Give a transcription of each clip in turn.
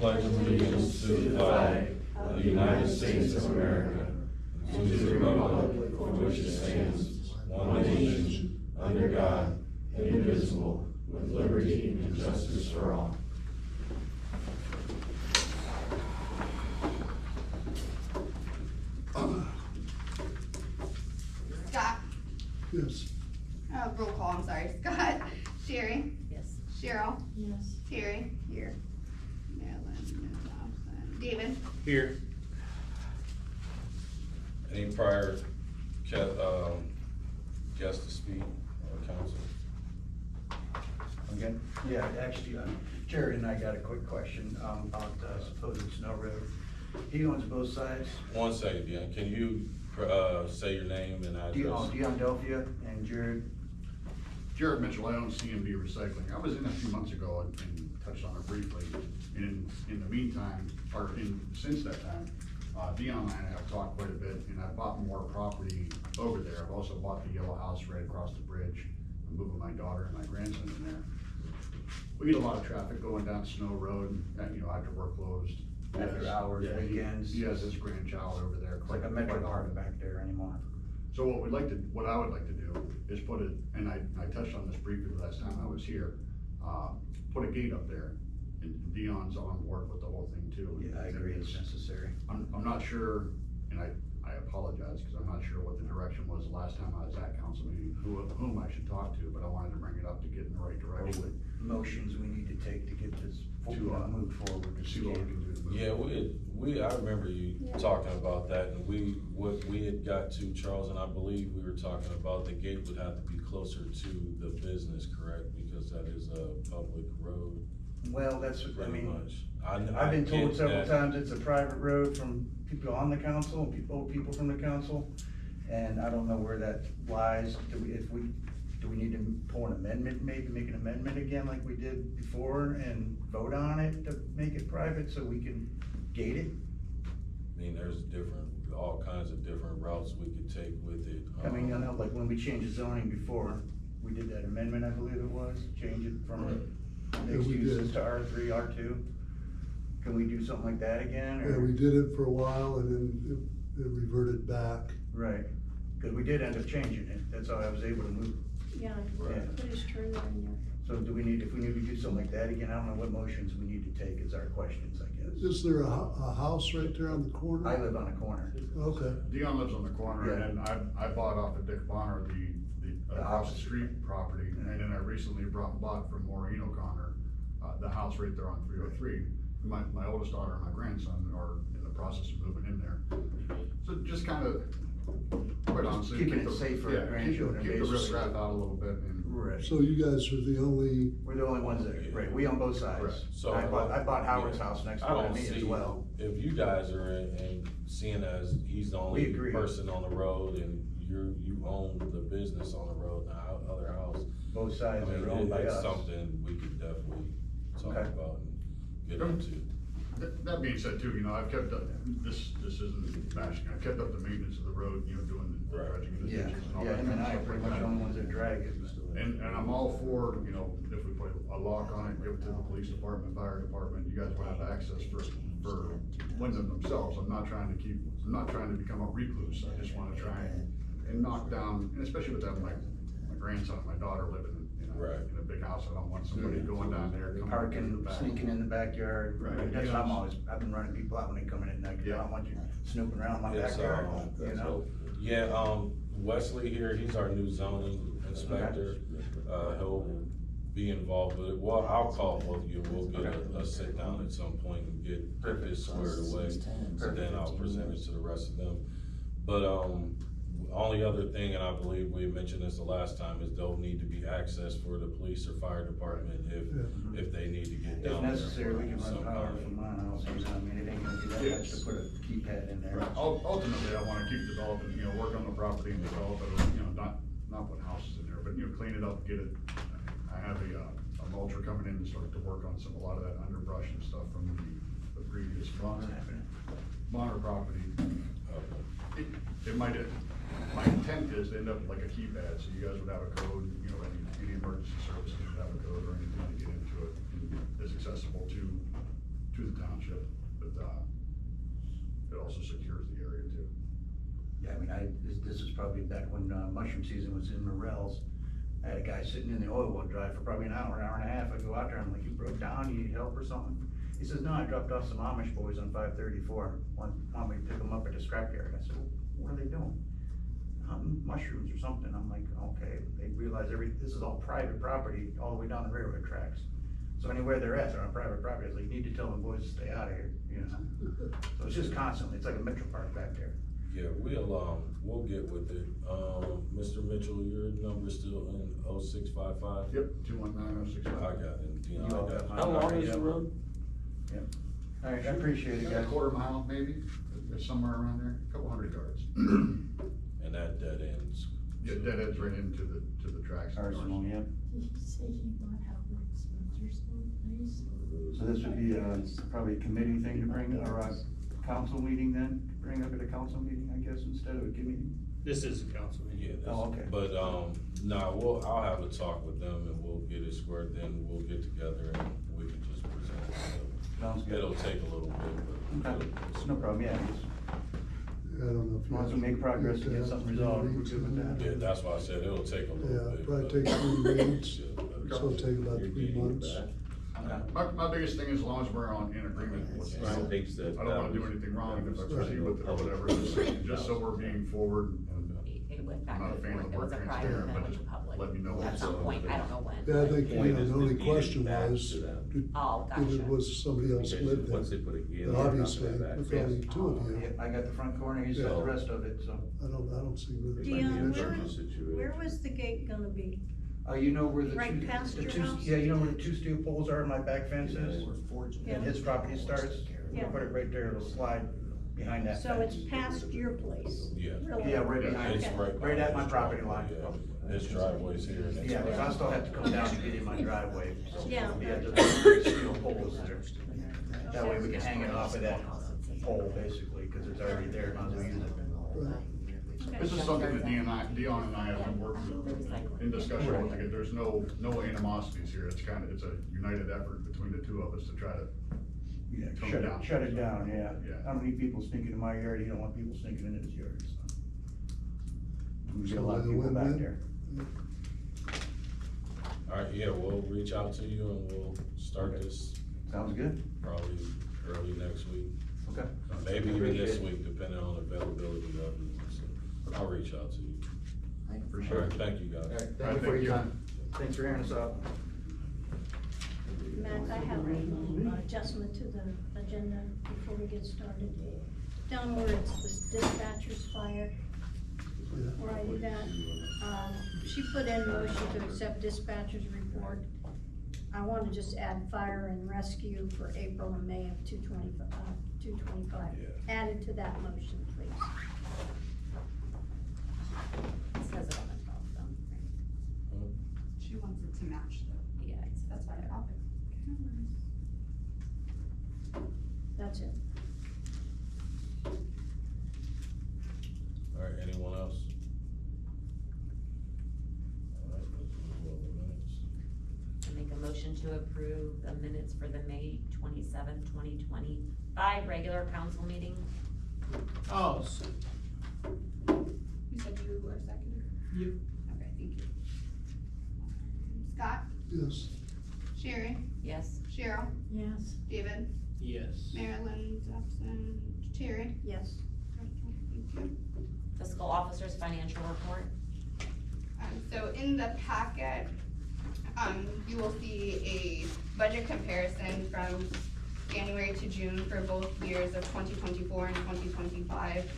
pledge allegiance to the flag of the United States of America, and to the republic for which it stands, one nation, under God, indivisible, with liberty and justice for all. Scott? Yes. Roll call, I'm sorry. Scott? Sherry? Yes. Cheryl? Yes. Terry? Here. Madeline, Thompson. David? Here. Any prior guests to speak on council? Again? Yeah, actually, Jared and I got a quick question about supposed Snow Road. He owns both sides. 1 second, Dion. Can you say your name and address? Dion Delphia and Jared. Jared Mitchell, I own CMB Recycling. I was in a few months ago and touched on it briefly. And in the meantime, since that time, Dion and I have talked quite a bit, and I've bought more property over there. I've also bought the yellow house right across the bridge. I'm moving my daughter and my grandson in there. We get a lot of traffic going down Snow Road, after we're closed. After hours, weekends. He has his grandchild over there. It's like a metro park back there anymore. So what I would like to do is put it, and I touched on this briefly the last time I was here, put a gate up there, and Dion's on board with the whole thing too. Yeah, I agree, it's necessary. I'm not sure, and I apologize, because I'm not sure what the direction was the last time I was at council meeting, whom I should talk to, but I wanted to bring it up to get in the right direction. Motions we need to take to get this move forward. To see what we can do to move. Yeah, I remember you talking about that, and what we had got to, Charles, and I believe we were talking about the gate would have to be closer to the business, correct? Because that is a public road. Well, that's what, I Pretty mean, much. I've been told get several that. times it's a private road from people on the council, people from the council, and I don't know where that lies. Do we need to pull an amendment, maybe make an amendment again like we did before and vote on it to make it private so we can gate it? I mean, there's all kinds of different routes we could take with it. I mean, I know, like when we changed the zoning before, we did that amendment, I believe it was, change it from mixed we uses did. to R3, R2. Can we do something like that again, or? Yeah, we did it for a while and then it reverted back. Right, cause we did end up changing it, that's how I was able to move. Yeah, Right. put his trailer in there. So if we need to do something like that again, I don't know what motions we need to take, is our questions, I guess. Is there a house right there on the corner? I live on a corner. Okay. Dion lives on the corner, Yeah. and I bought off of Dick Bonner the across the street property, and then I recently bought from Maureen O'Connor, the house right there on 303. My oldest daughter and my grandson are in the process of moving in there. So just kind of, quite honestly. Keeping keep it the- safe for yeah, grandchildren, Keep the basically. riffraff out a little bit, and Right. So you guys are the only, We're the only ones that, right, we own both sides. Correct. So, I bought Howard's yeah. house next I door to don't me as see well. if you guys are in, and seeing as he's the We only agree. person on the road and you own the business on the road, the other house. Both I sides mean, are owned by it's us. something we could definitely talk Okay. about and get into. that being said too, I've kept up, this isn't bashing, I've kept up the maintenance of the road, doing the Right. dredging and the Yeah, ditches and all yeah, that him and kind of I are stuff pretty like much that. the only ones that drag it. And I'm all for, if we put a lock on it, give it to the police department, fire department, you guys will have access for Windham themselves. I'm not trying to become a recluse, I just wanna try and knock down, and especially with that, my grandson, my daughter living Right. in a big house, I don't want somebody going down there, coming through the Parking, back. sneaking in the backyard. Right. That's how I've been running people out when they come in at night, 'cause I don't want you snooping around my It's, backyard, you know? Yeah, Wesley here, he's our new zoning inspector. He'll be involved with it. Well, I'll call both of you. We'll get a sit down at some point and get this squared away. And then I'll present it to the rest of them. But, only other thing, and I believe we mentioned this the last time, is there'll need to be access for the police or fire department if they need to get If down there. necessary, we can for run some power kind of- from my house, I mean, it ain't gonna be that much to put a keypad in there. Right. Ultimately, I wanna keep developing, work on the property and develop it, not put houses in there, but, clean it up, get it. I have a mulcher coming in to start to work on a lot of that underbrush and stuff from the previous Bonner property. My intent is to end up like a keypad, so you guys would have a code, any emergency services would have a code or anything to get into it, and it's accessible to the town. this is probably back when mushroom season was in Morels. I had a guy sitting in the oil well dry for probably an hour and a half. I go out there, I'm like, you broke down, you need help or something? He says, no, I dropped off some Amish boys on 534, want me to pick them up at the scrapyard. I said, well, what are they doing? Hunting mushrooms or something. I'm like, okay, they realize this is all private property all the way down the railroad tracks. So anywhere they're at, they're on private property. I was like, you need to tell them boys to stay out of here, you know? So it's just constantly, it's like a Metro Park back there. Yeah, we'll get with it. Mr. Mitchell, your number's still in 0655? Yep, 219-06. I got it. Dion, You all I got got it. mine. How long is the road? Yep. All right, I appreciate it, Got a guys. quarter mile maybe, somewhere around there, a couple hundred yards. And that dead ends. Yeah, dead ends right into the tracks. Arsenal, yeah. Did you say you bought Howard Spencer's place? So this would be probably a committee thing to bring, or a council meeting then, bring up at a council meeting, I guess, instead of a committee? This is a council Yeah, meeting. Oh, okay. but, I'll have a talk with them and we'll get it squared, then we'll get together and we can just present it. Sounds good. It'll take a little bit, but. Okay, it's no problem, yeah, just, I don't know if. as long as we make progress and get something resolved, we're good with that. Yeah, that's why I said it'll take a little Yeah, bit. probably but- take 3 months. Yeah, but- It's gonna take about 3 months. My biggest thing is as long as we're in agreement with I it. think that. I don't wanna do anything wrong if I proceed with it or whatever, just so we're being forward. And It went back I'm not a and fan forth, of it was more a private, transparent, then but it was a just public. let me know At what's some up. point, I don't know when. Yeah, I think, Point is the only that question back was, to them. Oh, if gotcha. it was somebody else Because lived once they there. put it in. But they're not obviously, gonna back with fence. only 2 of you, Yeah, I got the front corner, he's got the rest of it, so. I don't see where. It might be a Dion, tricky situation. where was the gate gonna be? You know where the Right two, past the your two, house? yeah, you know where the 2 steel poles are, and my back fence is? Yeah. And his property starts, we'll Yeah. put it right there, it'll slide behind that So fence. it's past your place? Yeah. Really? Yeah, right behind, It's Okay. right at my his property driveway, line. yeah. His driveway's here. and it's Yeah, right- cause I still have to come down and get in my driveway, so Yeah. we have the steel poles there. That way we can hang it off of that pole, basically, cause it's already there, might as well use it. Right. This is something that Dion and I have been working in discussion with, like, there's no animosities here, it's a united effort between the 2 of us to try to. Yeah, Tone shut down. it, shut it down, yeah. Yeah. I don't need people sneaking in my yard, you don't want people sneaking into his yard, so. We get a lot of So, people back win-win. there. Alright, yeah, we'll reach out to you and we'll start this Sounds good? probably early next week. Okay. Maybe even this Appreciate it. week, depending on availability of it, so I'll reach out to you. For Alright, thank you guys. All right, All thank right, you for thank you. your time. Thanks for hearing us out. Matt, I have an adjustment to the agenda before we get started. Down where it's the dispatcher's fire, where I do that, she put in motion to accept dispatcher's report. I want to just add fire and rescue for April and May of 225. Yeah. Added to that motion, please. It says it on the top, though. She wants it to match though. Yeah, it's, That's why I'll fix That's it. Alright, anyone else? Alright, let's move on to minutes. I make a motion to approve the minutes for the May 27, 2025 regular council meeting. Oh, You said you were second? Yep. Okay, thank you. Scott, Yes, Sherry, Yes. Cheryl, Yes. David, yes. Maryland's absent, Terry. Yes. Thank you. Fiscal officer's financial report. So in the packet, you will see a budget comparison from January to June for both years of 2024 and 2025,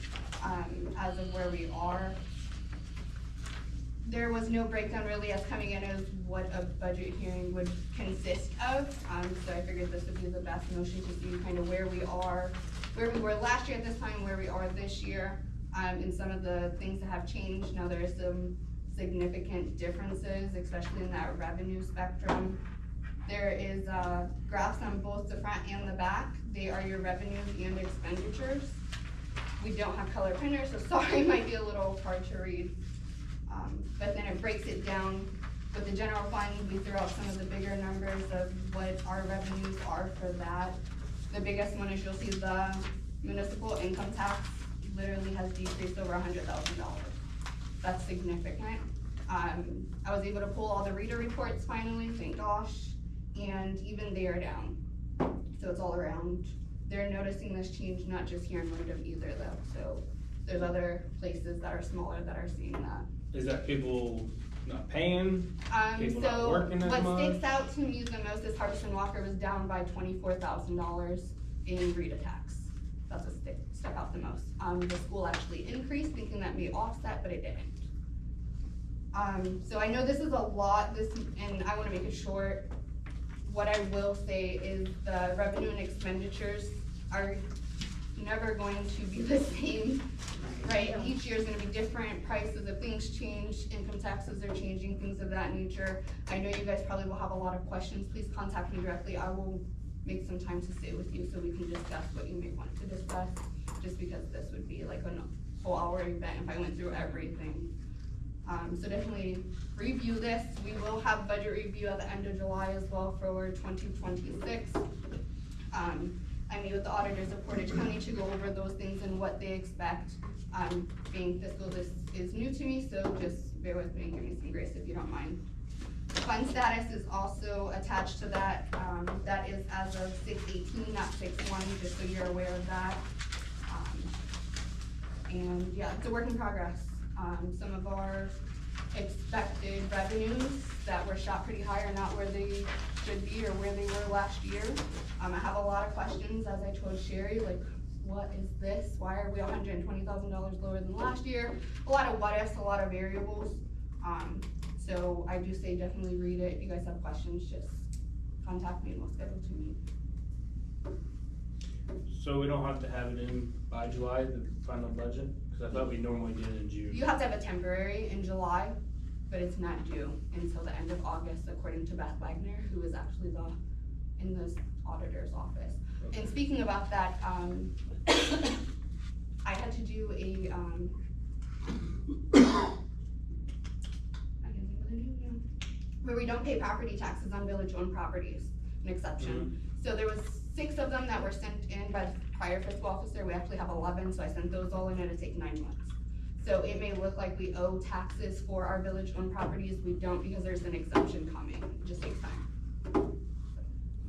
as of where we are. There was no breakdown really as coming in as what a budget hearing would consist of, so I figured this would be the best motion to see kind of where we are, where we were last year at this time, where we are this year, and some of the things that have changed. Now there are some significant differences, especially in that revenue spectrum. There is graphs on both the front and the back. They are your revenues and expenditures. We don't have color printers, so sorry, it might be a little hard to read. But then it breaks it down with the general fund. We threw out some of the bigger numbers of what our revenues are for that. The biggest one is you'll see the municipal income tax literally has decreased over $100,000. That's significant. I was able to pull all the reader reports finally, thank gosh, and even they are down. So it's all around. They're noticing this change, not just here in Windham either though, so there's other places that are smaller that are seeing that. Is that people not paying? People not So working as what much? sticks out to me the most is Harbison Walker was down by $24,000 in read attacks. That's what stuck out the most. The school actually increased, thinking that may offset, but it didn't. So I know this is a lot, and I wanna make it short. What I will say is the revenue and expenditures are never going to be the same, right? Each year is gonna be different, prices of things change, income taxes are changing, things of that nature. I know you guys probably will have a lot of questions, please contact me directly, I will make some time to sit with you so we can discuss what you may want to discuss, just because this would be like a whole hour event if I went through everything. So definitely review this. We will have budget review at the end of July as well for 2026. I meet with the auditors of Portage County to go over those things and what they expect. Being fiscal, this is new to me, so just bear with me and give me some grace if you don't mind. Fund status is also attached to that. That is as of 6/18, not 6/1, just so you're aware of that. And yeah, it's a work in progress. Some of our expected revenues that were shot pretty high are not where they should be or where they were last year. I have a lot of questions, as I told Sherry, like, what is this? Why are we $120,000 lower than last year? A lot of what ifs, a lot of variables. So I do say definitely read it. If you guys have questions, just contact me and we'll schedule to meet. So we don't have to have it in by July, the final budget? Cause I thought we normally did in June. You have to have a temporary in July, but it's not due until the end of August, according to Beth Wagner, who is actually in the auditor's office. Okay. And speaking about that, I had to do a, where we don't pay property taxes on village-owned properties, an exception. So there was 6 of them that were sent in by the prior fiscal officer. We actually have 11, so I sent those all in, and it'll take 9 months. So it may look like we owe taxes for our village-owned properties. We don't, because there's an exemption coming. It just takes time.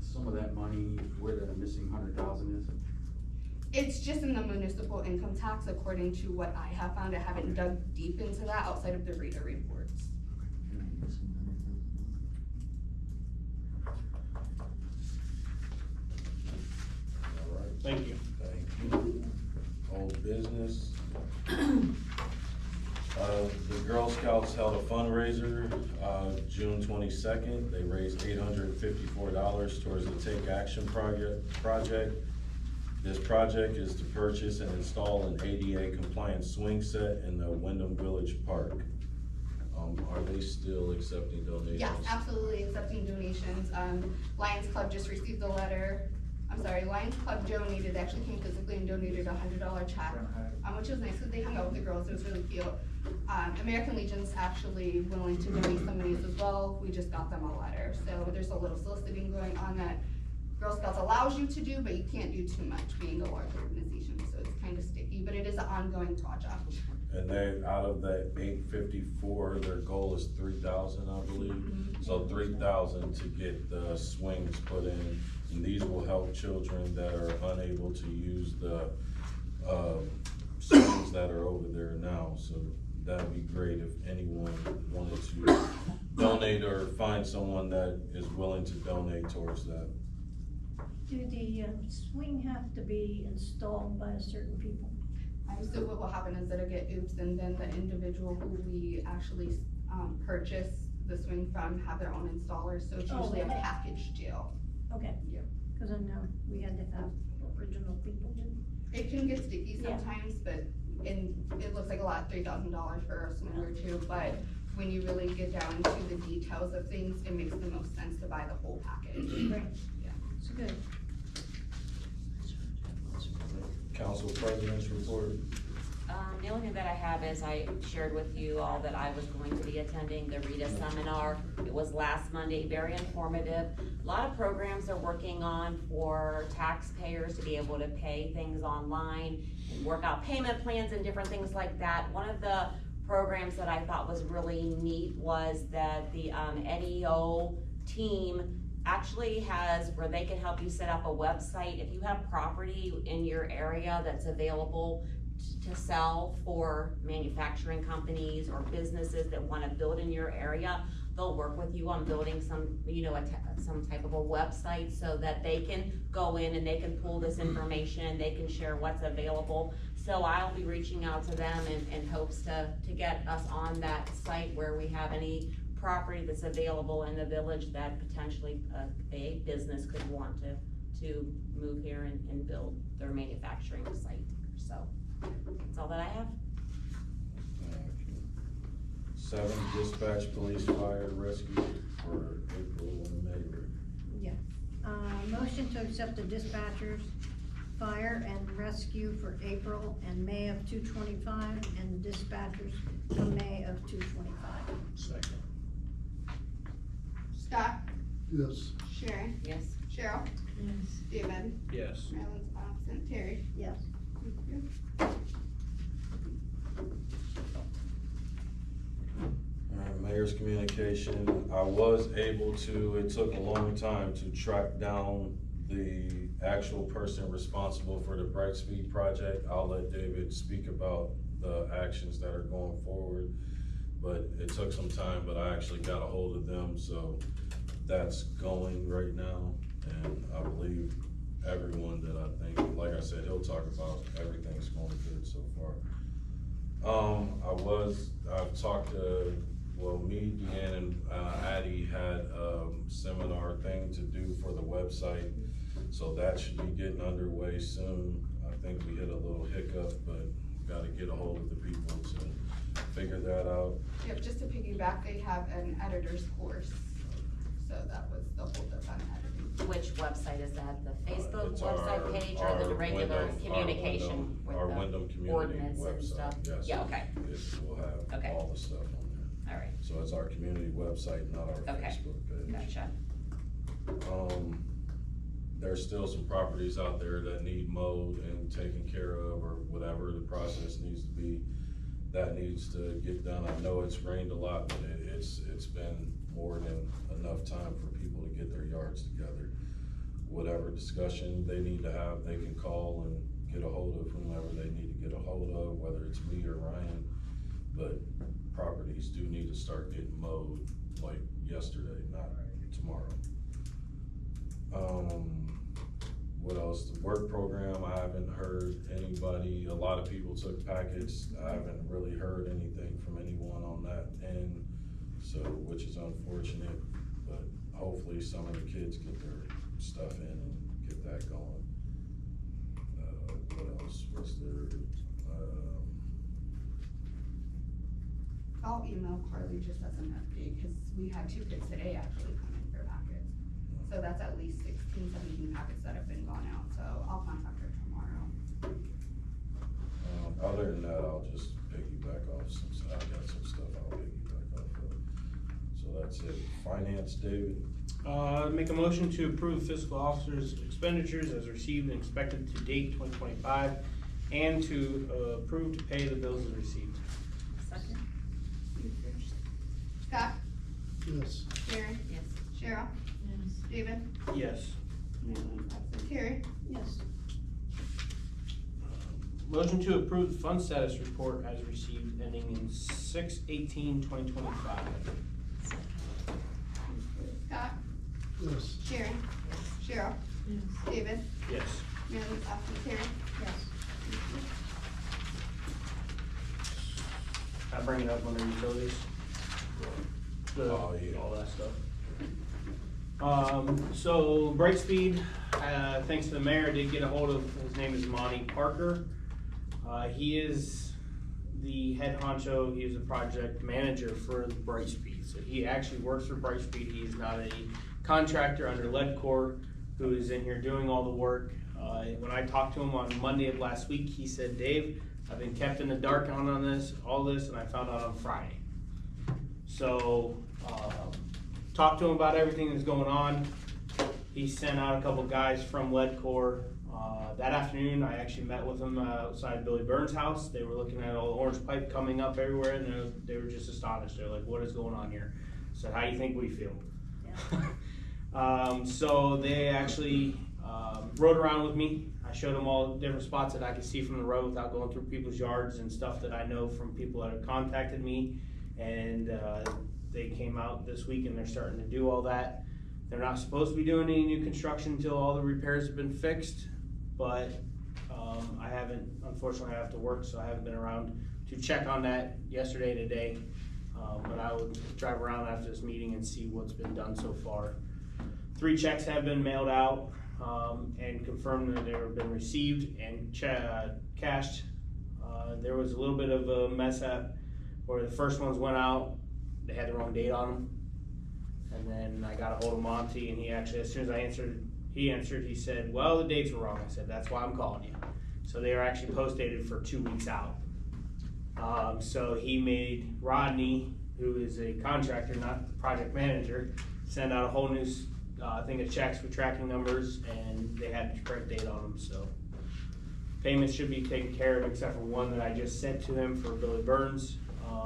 Some of that money, where the missing 100,000 is? It's just in the municipal income tax, according to what I have found. I haven't dug deep into that outside of the reader reports. Thank you. Thank you. Old business. The Girl Scouts held a fundraiser, June 22nd. They raised $854 towards the Take Action project. This project is to purchase and install an ADA compliant swing set in the Windham Village Park. Are they still accepting donations? Yes, absolutely accepting donations. Lions Club just received a letter. I'm sorry, Lions Club donated, they actually came physically and donated a $100 check, which was nice because they hung out with the girls, it was really cute. American Legion's actually willing to donate some of these as well. We just got them a letter. So there's a little soliciting going on that Girl Scouts allows you to do, but you can't do too much being a large organization, so it's kind of sticky, but it is an ongoing project. And they, out of that 854, their goal is 3,000, I believe. Mm-hmm. So 3,000 to get the swings put in, and these will help children that are unable to use the swings that are over there now. So that'd be great if anyone wanted to donate or find someone that is willing to donate towards that. Do the swing have to be installed by a certain people? So what will happen is it'll get oops, and then the individual who we actually purchase the swing from have their own installers, so it's usually a package deal. Okay. Yep. Cause I know we had to have original people do. It can get sticky Yeah. sometimes, but it looks like a lot, $3,000 for a swing or two, but when you really get down into the details of things, it makes the most sense to buy the whole package. Great. Yeah. It's good. Council President's report. The only thing that I have is I shared with you all that I was going to be attending the RITA seminar. It was last Monday, very informative. A lot of programs are working on for taxpayers to be able to pay things online and work out payment plans and different things like that. One of the programs that I thought was really neat was that the NEO team actually has where they can help you set up a website. If you have property in your area that's available to sell for manufacturing companies or businesses that wanna build in your area, they'll work with you on building some, you know, some type of a website so that they can go in and they can pull this information, they can share what's available. So I'll be reaching out to them in hopes to get us on that site where we have any property that's available in the village that potentially a business could want to move here and build their manufacturing site. So that's all that I have. 7, dispatch, police, fire, rescue for April and May. Yeah. Motion to accept the dispatchers, fire and rescue for April and May of 225, and the dispatchers for May of 225. Second. Scott, Yes. Sharon, Yes. Cheryl, Yes. David, Yes. Marilyn's absent, Terry. Yes. Thank you. Alright, mayor's communication, I was able to, it took a long time to track down the actual person responsible for the Brightspeed project. I'll let David speak about the actions that are going forward, but it took some time, but I actually got a hold of them, so that's going right now. And I believe everyone that I think, like I said, he'll talk about everything's going good so far. I've talked to, well, me, Deanne, and Addie had a seminar thing to do for the website. So that should be getting underway soon. I think we hit a little hiccup, but gotta get a hold of the people to figure that out. Yep, just to piggyback, they have an editor's course, so that was the holdup on editing. Which website is that? The Facebook It's website our- page or our the regular Windham- communication with Our Windham the community ordinance and website, stuff? yes. Yeah, okay, It will have Okay. all the stuff on there. all right, So it's our community website, not our Okay. Facebook page. gotcha. There's still some properties out there that need mowed and taken care of, or whatever the process needs to be. That needs to get done. I know it's rained a lot, but it's been more than enough time for people to get their yards together. Whatever discussion they need to have, they can call and get a hold of whomever they need to get a hold of, whether it's me or Ryan. But properties do need to start getting mowed like yesterday, not tomorrow. What else? The work program, I haven't heard anybody, a lot of people took packets. I haven't really heard anything from anyone on that end, so, which is unfortunate, but hopefully some of the kids get their stuff in and get that going. What else was there? I'll email Carly just as an update, cause we had 2 kids today actually come in for packets. So that's at least 16, 17 packets that have been gone out, so I'll contact her tomorrow. Other than that, I'll just piggyback off since I got some stuff I'll piggyback off of. So that's it. Finance, David? Make a motion to approve fiscal officer's expenditures as received and expected to date 2025, and to approve to pay the bills as received. Second? Scott, Yes. Sharon, Yes. Cheryl, Yes. David, Yes. Marilyn's absent, Terry. Yes. Motion to approve the fund status report as received ending in 6/18/2025. Scott, Yes. Sharon, Cheryl, Yes. David, Yes. Marilyn's absent, Terry. Yes. I bring it up under utilities. Oh, yeah. All that stuff. So Brightspeed, thanks to the mayor, I did get a hold of, his name is Monty Parker. He is the head honcho, he is a project manager for Brightspeed. So he actually works for Brightspeed, he is not a contractor under Ledcor who is in here doing all the work. When I talked to him on Monday of last week, he said, Dave, I've been kept in the dark on all this, and I found out on Friday. So, talked to him about everything that's going on. He sent out a couple guys from Lead Corps. That afternoon, I actually met with them outside Billy Burns' house. They were looking at all the orange pipe coming up everywhere, and they were just astonished. They're like, what is going on here? I said, how do you think we feel? Yeah. So they actually rode around with me. I showed them all different spots that I could see from the road without going through people's yards and stuff that I know from people that have contacted me. And they came out this week and they're starting to do all that. They're not supposed to be doing any new construction until all the repairs have been fixed, but I haven't, unfortunately I have to work, so I haven't been around to check on that yesterday and today. But I will drive around after this meeting and see what's been done so far. 3 checks have been mailed out and confirmed that they have been received and cashed. There was a little bit of a mess up where the first ones went out, they had the wrong date on them. And then I got a hold of Monty, and he actually, as soon as I answered, he said, well, the dates were wrong. I said, that's why I'm calling you. So they are actually post-dated for 2 weeks out. So he made Rodney, who is a contractor, not the project manager, send out a whole new thing of checks with tracking numbers, and they had the correct date on them. So payments should be taken care of, except for one that I just sent to him for Billy Burns.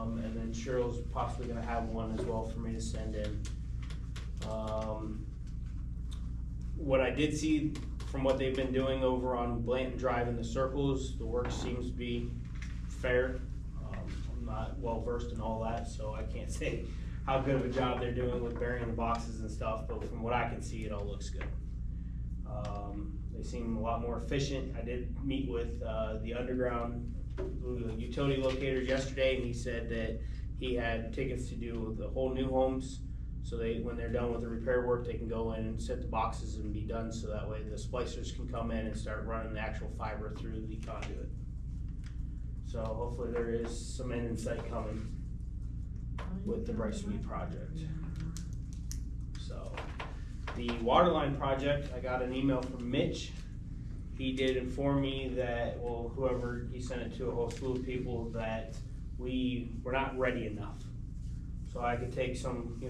And then Cheryl's possibly gonna have one as well for me to send in. What I did see from what they've been doing over on Blanton Drive in the circles, the work seems to be fair. I'm not well versed in all that, so I can't say how good of a job they're doing with burying the boxes and stuff, but from what I can see, it all looks good. They seem a lot more efficient. I did meet with the underground utility locators yesterday, and he said that he had tickets to do the whole new homes. So when they're done with the repair work, they can go in and set the boxes and be done, so that way the splicers can come in and start running the actual fiber through the conduit. So hopefully there is some end in sight coming with the Bryce Sweet project. So the water line project, I got an email from Mitch. He did inform me that, well, whoever he sent it to, a whole slew of people, that we were not ready enough. So I could take some,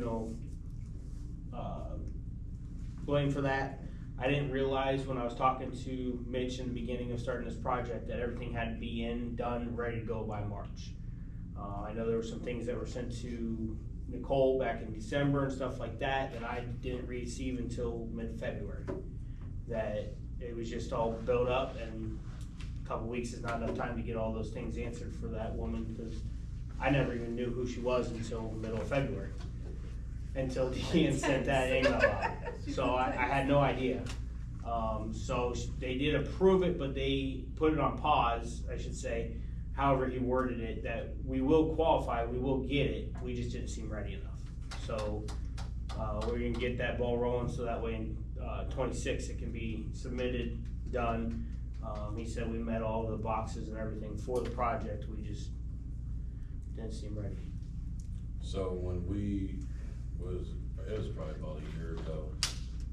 blame for that. I didn't realize when I was talking to Mitch in the beginning of starting this project that everything had to be done, ready to go by March. I know there were some things that were sent to Nicole back in December and stuff like that I didn't receive until mid-February. That it was just all built up, and a couple weeks is not enough time to get all those things answered for that woman, because I never even knew who she was until the middle of February, until Dean sent that email out. So I had no idea. So they did approve it, but they put it on pause, I should say. However he worded it, that we will qualify, we will get it, we just didn't seem ready enough. So we're gonna get that ball rolling, so that way in 26 it can be submitted, done. He said we met all the boxes and everything for the project, we just didn't seem ready. So when it was probably about a year ago,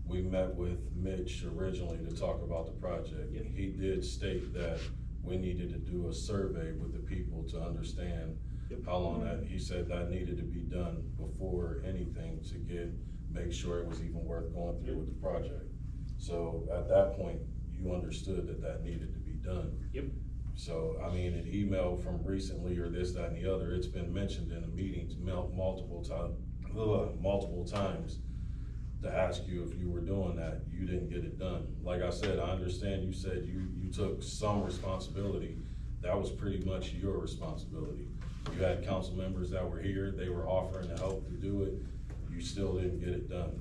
we met with Mitch originally to talk about the project. Yep. He did state that we needed to do a survey with the people to understand how long that, he said that needed to be done before anything to make sure it was even worth going through with the project. So at that point, you understood that needed to be done. Yep. So, I mean, an email from recently or this, that, and the other, it's been mentioned in the meetings multiple times to ask you if you were doing that. You didn't get it done. Like I said, I understand you said you took some responsibility. That was pretty much your responsibility. You had council members that were here, they were offering to help to do it. You still didn't get it done.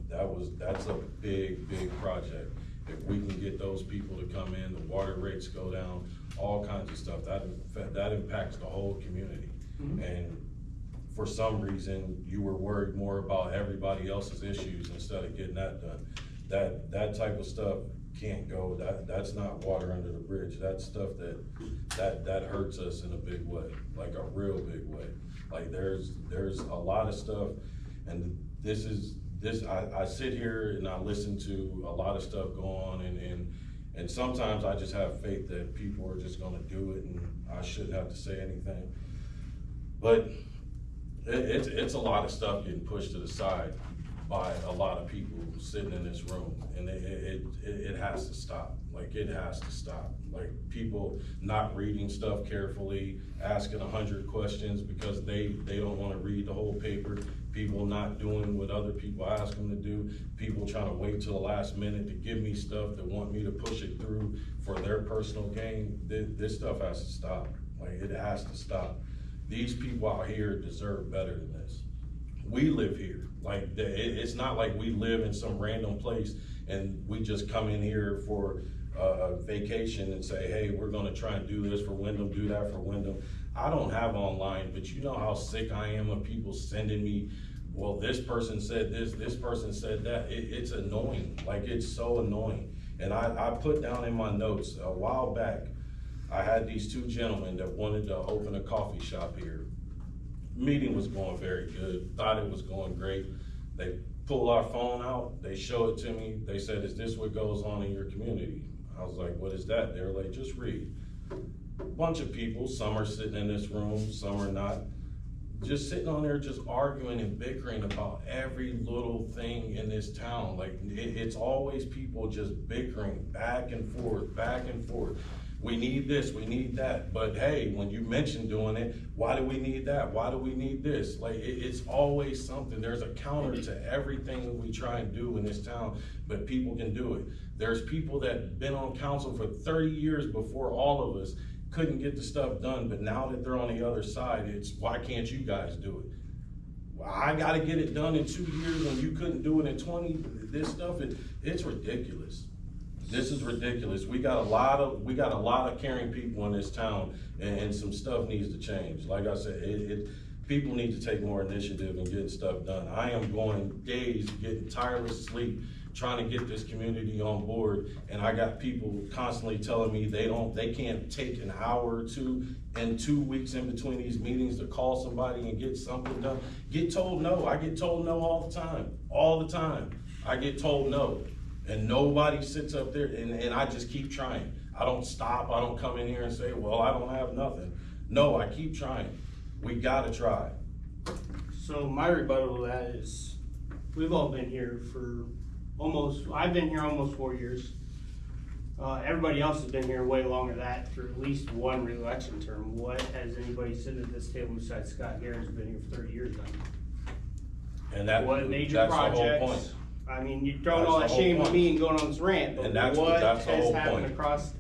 That's a big, big project. If we can get those people to come in, the water rates go down, all kinds of stuff, that impacts the whole community. Mm-hmm. And for some reason, you were worried more about everybody else's issues instead of getting that done. That type of stuff can't go, that's not water under the bridge. That's stuff that hurts us in a big way, like a real big way. Like there's a lot of stuff, and I sit here and I listen to a lot of stuff go on, and And sometimes I just have faith that people are just gonna do it and I shouldn't have to say anything. But it's a lot of stuff getting pushed to the side by a lot of people sitting in this room, and it has to stop. Like, it has to stop. Like, people not reading stuff carefully, asking 100 questions because they don't wanna read the whole paper, people not doing what other people ask them to do, people trying to wait till the last minute to give me stuff that want me to push it through for their personal gain. This stuff has to stop. Like, it has to stop. These people out here deserve better than this. We live here. Like, it's not like we live in some random place and we just come in here for a vacation and say, hey, we're gonna try and do this for Windham, do that for Windham. I don't have online, but you know how sick I am of people sending me, well, this person said this person said that. It's annoying. Like, it's so annoying. And I put down in my notes a while back, I had these two gentlemen that wanted to open a coffee shop here. Meeting was going very good, thought it was going great. They pull our phone out, they show it to me, they said, is this what goes on in your community? I was like, what is that? They were like, just read. Bunch of people, some are sitting in this room, some are not, just sitting on there just arguing and bickering about every little thing in this town. Like, it's always people just bickering back and forth, back and forth. We need this, we need that, but hey, when you mention doing it, why do we need that? Why do we need this? Like, it's always something. There's a counter to everything that we try and do in this town, but people can do it. There's people that been on council for 30 years before all of us, couldn't get the stuff done, but now that they're on the other side, it's, why can't you guys do it? Well, I gotta get it done in 2 years when you couldn't do it in 20, this stuff, it's ridiculous. This is ridiculous. We got a lot of caring people in this town, and some stuff needs to change. Like I said, people need to take more initiative in getting stuff done. I am going days getting tireless sleep, trying to get this community on board, and I got people constantly telling me they can't take an hour or two and 2 weeks in between these meetings to call somebody and get something done. Get told no. I get told no all the time. I get told no. And nobody sits up there, and I just keep trying. I don't stop, I don't come in here and say, well, I don't have nothing. No, I keep trying. We gotta try. So my rebuttal to that is, we've all been here for I've been here almost 4 years. Everybody else has been here way longer than that, for at least one re-election term. What has anybody sitting at this table besides Scott Garrett, who's been here for 30 years done? And What major that's projects? the whole point. I mean, you're throwing all that shame on me and going on this rant, but And that's what the has whole happened point. across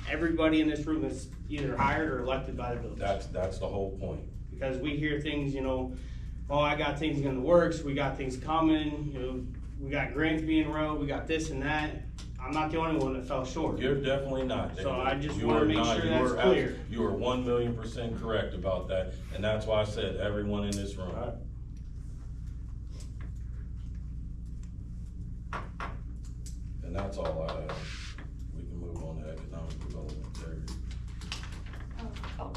everybody in this room that's either hired or elected by the village? That's the whole point. Because we hear things, oh, I got things in the works, we got things coming, we got grants being wrote, we got this and that. I'm not the only one that fell short. You're definitely not. So I just You wanna are make not. sure You that's are clear. You are 1,000,000% correct about that, and that's why I said everyone in this room. Right. And that's all I have. We can move on to economic development there. Oh,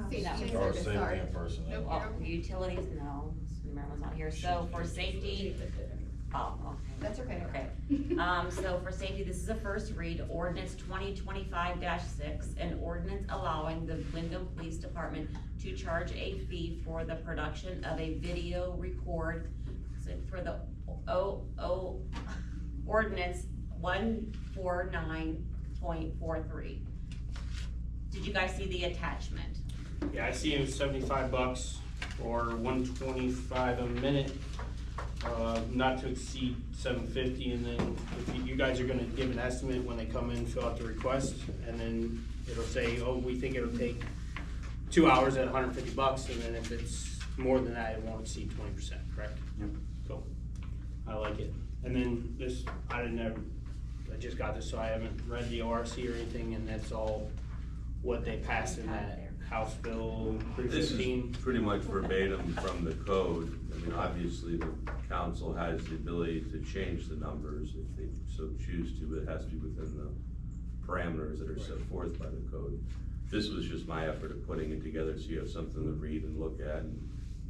Safety that and was- Or service, safety sorry. and personnel. Nope. well, utilities, no, Maryland's not here, so for safety, oh, okay. That's okay. Okay, so for safety, this is a first read, ordinance 2025-6, an ordinance allowing the Windham Police Department to charge a fee for the production of a video record, so for the ordinance 149.43. Did you guys see the attachment? Yeah, I see it was $75 or $125 a minute, not to exceed $750, and then if you guys are gonna give an estimate when they come in, fill out the request, and then it'll say, oh, we think it'll take 2 hours at $150, and then if it's more than that, it won't exceed 20%, correct? Yep. Cool. I like it. And then this, I just got this, so I haven't read the ORC or anything, and that's all what they passed in that House Bill This 315. is pretty much verbatim from the code. I mean, obviously, the council has the ability to change the numbers if they so choose to, but it has to be within the parameters that are set forth by the code. This was just my effort of putting it together so you have something to read and look at, and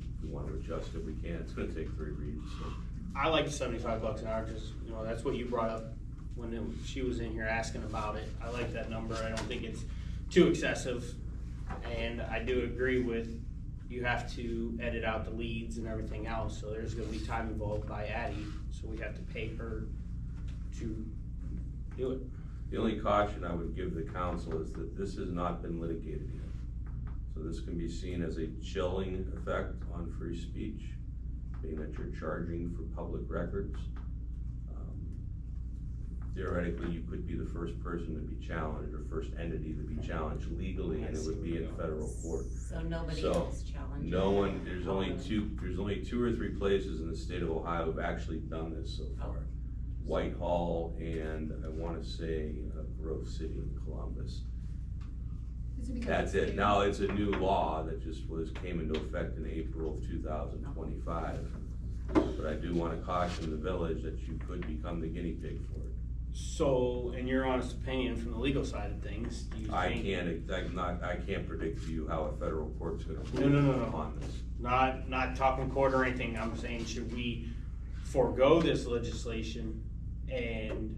if we want to adjust it, we can. It's gonna take 3 reads, so. I like the $75 an hour, because, that's what you brought up she was in here asking about it. I like that number. I don't think it's too excessive. And I do agree with, you have to edit out the leads and everything else, so there's gonna be time involved by Addie, so we have to pay her to do it. The only caution I would give the council is that this has not been litigated yet. So this can be seen as a chilling effect on free speech, being that you're charging for public records. Theoretically, you could be the first person to be challenged, or first entity to be challenged legally, and it would be in federal court. So nobody So, else challenged. No one, there's only two or three places in the state of Ohio who've actually done this so far. Whitehall and I wanna say Grove City in Columbus. Is it because That's it's it. new? Now, it's a new law that just came into effect in April of 2025. But I do wanna caution the village that you could become the guinea pig for it. So, in your honest opinion, from the legal side of things, do you think? I can't predict to you how a federal court's gonna No. rule on this. Not talking court or anything, I'm saying, should we forego this legislation and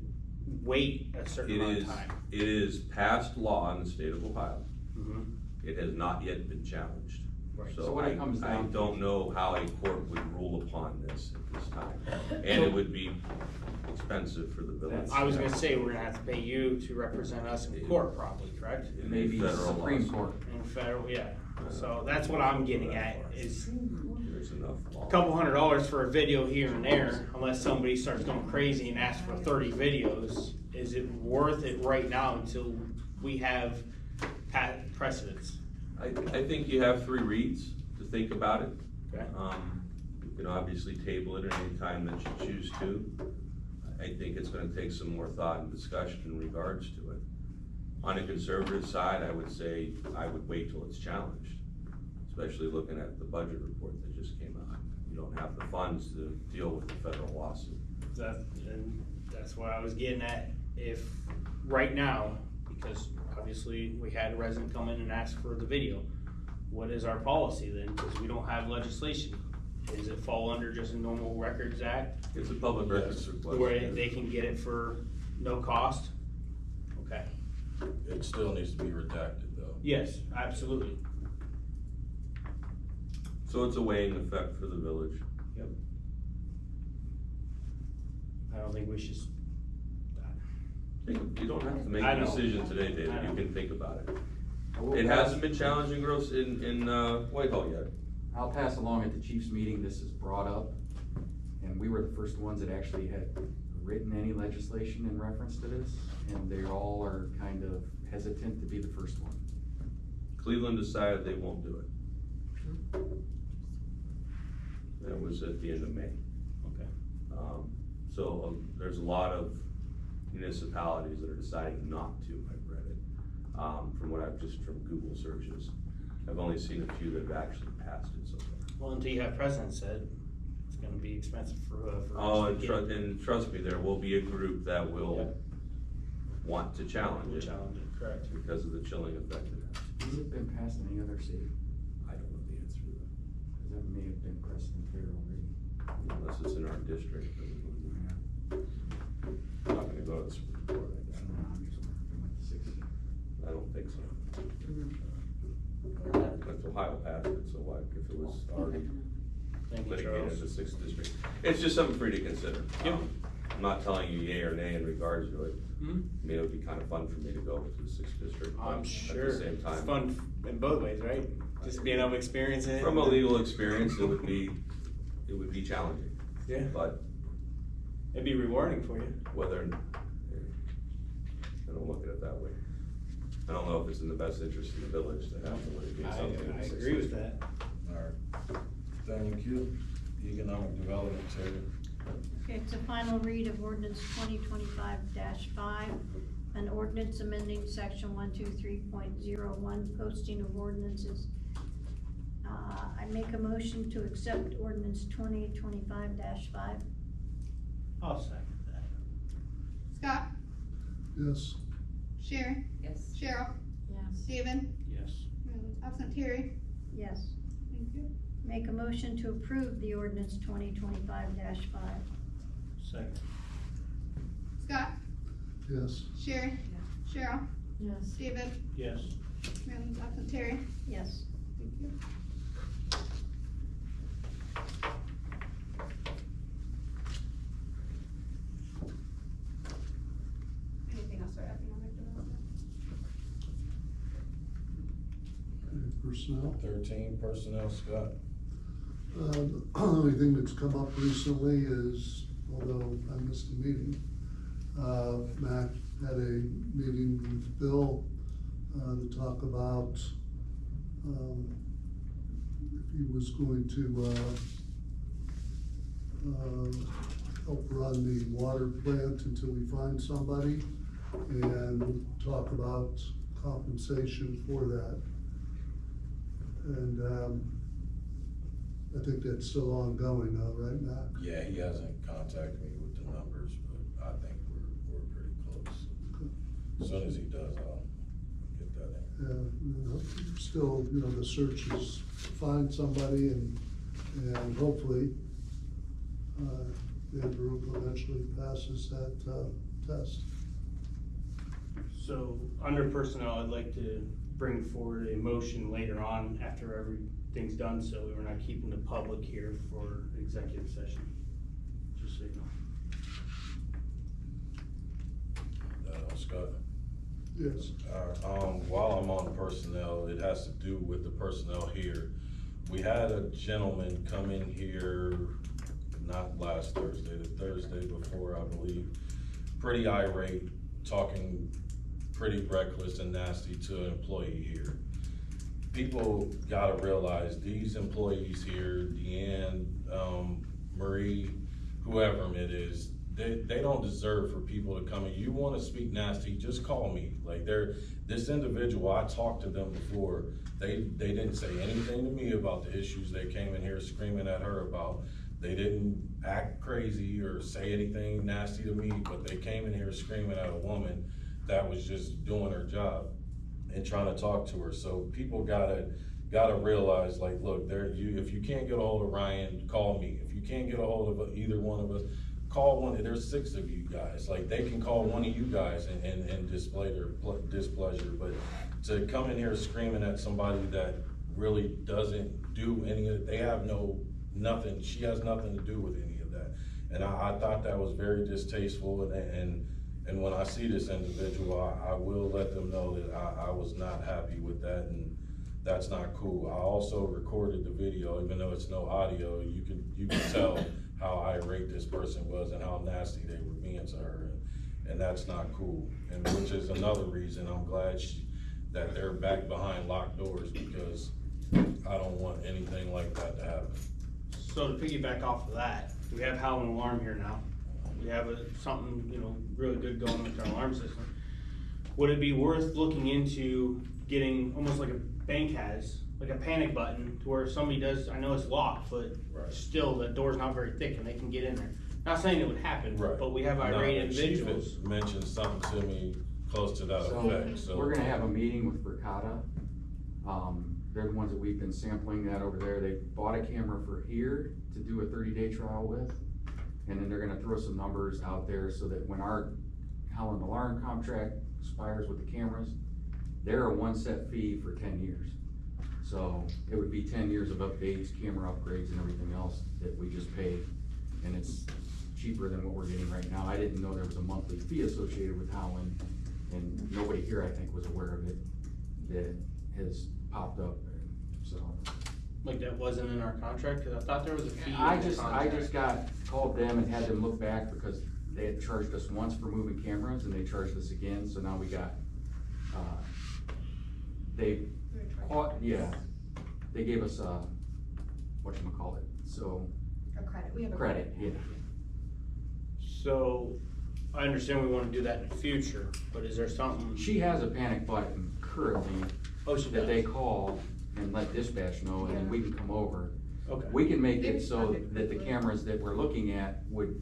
wait a certain amount of time? It is passed law in the state of Ohio. Mhm. It has not yet been challenged. Right. So So what I it comes down to- don't know how a court would rule upon this at this time. And it would be expensive for the village. I was gonna say, we're gonna have to pay you to represent us in court probably, correct? In a Maybe federal Supreme lawsuit. Court. In federal, yeah, so that's what I'm getting at, is There's enough law. a couple $100 for a video here and there, unless somebody starts going crazy and asks for 30 videos, is it worth it right now until we have precedents? I think you have 3 reads to think about it. Okay. You can obviously table it at any time that you choose to. I think it's gonna take some more thought and discussion in regards to it. On a conservative side, I would say I would wait till it's challenged, especially looking at the budget report that just came out. You don't have the funds to deal with the federal lawsuit. And that's what I was getting at, if, right now, because obviously we had a resident come in and ask for the video, what is our policy then, because we don't have legislation? Does it fall under just a normal records act, It's a public records request. where they can get it for no cost? Okay, It still needs to be redacted though. yes, absolutely. So it's a weighing effect for the village. I don't think we should, You don't have to make I a know. decision today, David, I you know. can think about it. I will It pass- hasn't been challenged in Whitehall yet. I'll pass along at the chief's meeting, this is brought up, and we were the first ones that actually had written any legislation in reference to this, and they all are kind of hesitant to be the first one. Cleveland decided they won't do it. That was at the end of May. okay. So there's a lot of municipalities that are deciding not to, I've read it, from what I've just from Google searches. I've only seen a few that have actually passed it so far. Well, until you have president said, it's gonna be expensive for us Oh, to get. and trust me, there will be a group that will Yep. want to challenge We'll it challenge it, correct. because of the chilling effect it has. Has it been passed in any other city? I don't know the answer to that, Cause that may have been precedent there already. unless it's in our district. I'm not gonna go to the Supreme Court, I guess. We went to 60. I don't think so. Mm-hmm. If Ohio passed it, so what, if it was already Thank you, litigated in Charles. the 6th district? It's just something for you to consider. Yep. I'm not telling you yay or nay in regards to it. Mhm. I mean, it would be kind of fun for me to go to the 6th district, but I'm at sure, the same it's time. fun in both ways, right? Just being able to experience it. From a legal experience, it would be challenging, Yeah, but it'd be rewarding for you. whether, I don't look at it that way. I don't know if it's in the best interest of the village to have to litigate something in the I 6th agree with district. that. Alright, thank you. Economic Development, Terry. Okay, it's a final read of ordinance 2025-5, an ordinance amending section 123.01, posting of ordinances. I make a motion to accept ordinance 2025-5. I'll second that. Scott, Yes. Sharon, Yes. Cheryl, Yes. David, Yes. absent Terry, Yes. thank you. Make a motion to approve the ordinance 2025-5. Second. Scott, Yes. Sherry? Cheryl? Yes. David? Yes. Marilyn's absent. Terry? Yes. Thank you. Anything else for economic development? Okay, personnel. 13 personnel, Scott. The only thing that's come up recently is, although I missed the meeting, Matt had a meeting with Bill, to talk about, if he was going to, help run the water plant until we find somebody, and talk about compensation for that. And, I think that's still ongoing though, right, Matt? Yeah, he hasn't contacted me with the numbers, but I think we're pretty close. As soon as he does, I'll get that in. Yeah, still, you know, the search is find somebody and hopefully, the group eventually passes that, test. So, under personnel, I'd like to bring forward a motion later on after everything's done, so we're not keeping the public here for executive session. Just so you know. Scott? Yes. While I'm on personnel, it has to do with the personnel here. We had a gentleman come in here, not last Thursday, the Thursday before, I believe, pretty irate, talking pretty reckless and nasty to an employee here. People gotta realize these employees here, Deanne, Marie, whoever it is, they don't deserve for people to come in. You wanna speak nasty, just call me. Like this individual, I talked to them before, they didn't say anything to me about the issues they came in here screaming at her about. They didn't act crazy or say anything nasty to me, but they came in here screaming at a woman that was just doing her job and trying to talk to her. So people gotta realize, like, look, if you can't get a hold of Ryan, call me. If you can't get a hold of either one of us, call one. There's 6 of you guys. Like, they can call one of you guys and display their displeasure. But to come in here screaming at somebody that really doesn't do any of it, they have nothing. She has nothing to do with any of that. And I thought that was very distasteful. And when I see this individual, I will let them know that I was not happy with that, and that's not cool. I also recorded the video, even though it's no audio. You can tell how irate this person was and how nasty they were being to her, and that's not cool. And which is another reason I'm glad that they're back behind locked doors, because I don't want anything like that to happen. So to piggyback off of that, we have Howland Alarm here now. We have something, you know, really good going with our alarm system. Would it be worth looking into getting, almost like a bank has, like a panic button, to where if somebody does, I know it's locked, but Right. still the door's not very thick and they can get in there. Not saying it would happen, Right. but we have irate The chief individuals. had mentioned something to me close to that effect, so. We're gonna have a meeting with Verkada. They're the ones that we've been sampling that over there. They bought a camera for here to do a 30-day trial with. And then they're gonna throw some numbers out there so that when our Howland Alarm contract expires with the cameras, they're a one set fee for 10 years. So it would be 10 years of updates, camera upgrades and everything else that we just paid. And it's cheaper than what we're getting right now. I didn't know there was a monthly fee associated with Howland, and nobody here, I think, was aware of it, that has popped up, so. Like that wasn't in our contract, cause I thought there was a fee in the I contract. just called them and had them look back, because they had charged us once for moving cameras and they charged us again, so now we got, they gave us whatchamacallit, so. A credit, we have a Credit, yeah. So, I understand we wanna do that in the future, but is there something? She has a panic button currently Oh, she that they does? call and let dispatch know, and then we can come over. Okay. We can make Maybe it so contact that the quickly. cameras that we're looking at would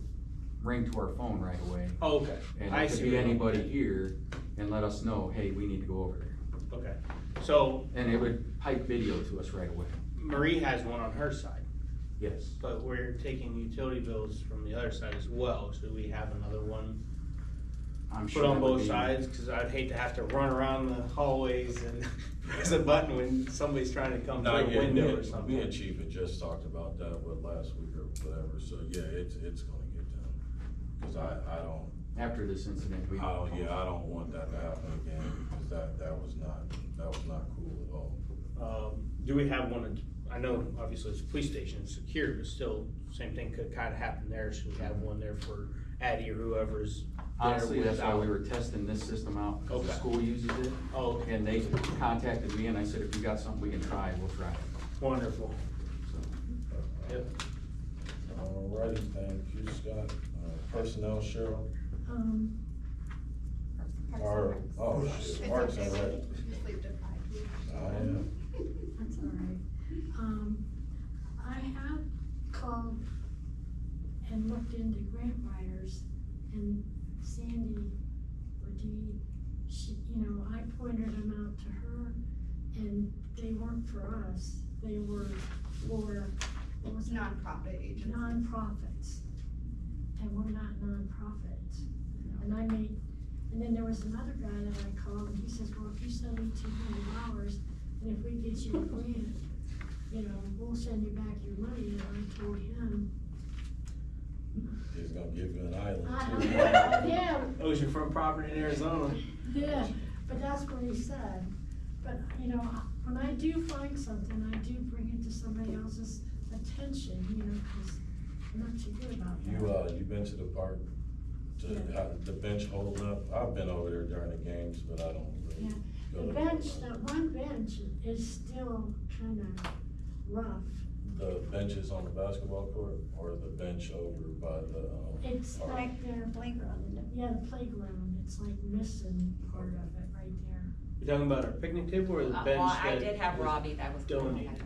ring to our phone right away. Oh, okay. And I it could see be what you're anybody saying. here and let us know, hey, we need to go over there. Okay, so And it would pipe video to us right away. Marie has one on her side, Yes. but we're taking utility bills from the other side as well. Should we have another one I'm sure put on that would both be- sides, cause I'd hate to have to run around the hallways and press a button when somebody's trying to come through No, a yeah, window me or and something. Chief had just talked about that, last week or whatever, so yeah, it's gonna get done. Cause I don't, After this incident, we. I don't want that to happen again, cause that was not cool at all. Do we have one, I know obviously it's a police station, it's secure, but still, same thing could kinda happen there, should we have one there for Addie or whoever's there Honestly, that's why we without- were testing this system out, because the Okay. school uses it. Oh, okay. And they contacted me and I said, if you got something we can try, we'll try it. Wonderful. So, Yep. Alrighty, thank you, Scott. Personnel, Cheryl? Oh, shit, It's Parks okay, and Rec. we sleep deprived. I am. That's all right. I have called and looked into grant writers, and Sandy Wadee, she, I pointed them out to her, and they weren't for us, they were for, what was it? Nonprofit agency. Nonprofits, and we're not nonprofits. And then there was another guy that I called, and he says, well, if you send me $200, and if we get you a grant, we'll send you back your money, and I told him, He's gonna give you an island I too. don't know, yeah, Oceanfront property in Arizona. yeah, but that's what he said. But, when I do find something, I do bring it to somebody else's attention, cause I'm not too good about that. You been to the park, to Yeah. the bench holding up? I've been over there during the games, but I don't really Yeah. go The to bench, that one bench is still kinda rough. the benches on the basketball court, or the bench over by the, It's park? like their playground, yeah, the playground, it's like missing part of it right there. You talking about our picnic table or the bench Well, I that did have was Robbie, that was. donated?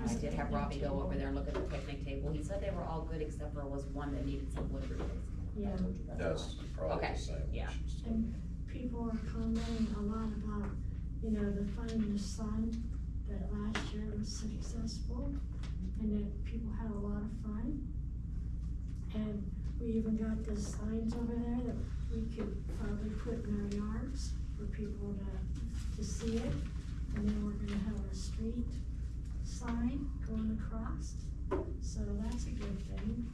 I did have Robbie go over there and look at the picnic table. He said they were all good except for was one that needed some wood replacement. Yeah. I told you that. That's probably Okay, the same. yeah. issues. And people are commenting a lot about, the Finding the Sun, that last year was successful, and that people had a lot of fun. And we even got the signs over there that we could probably put in our yards for people to see it. And then we're gonna have a street sign going across, so that's a good thing.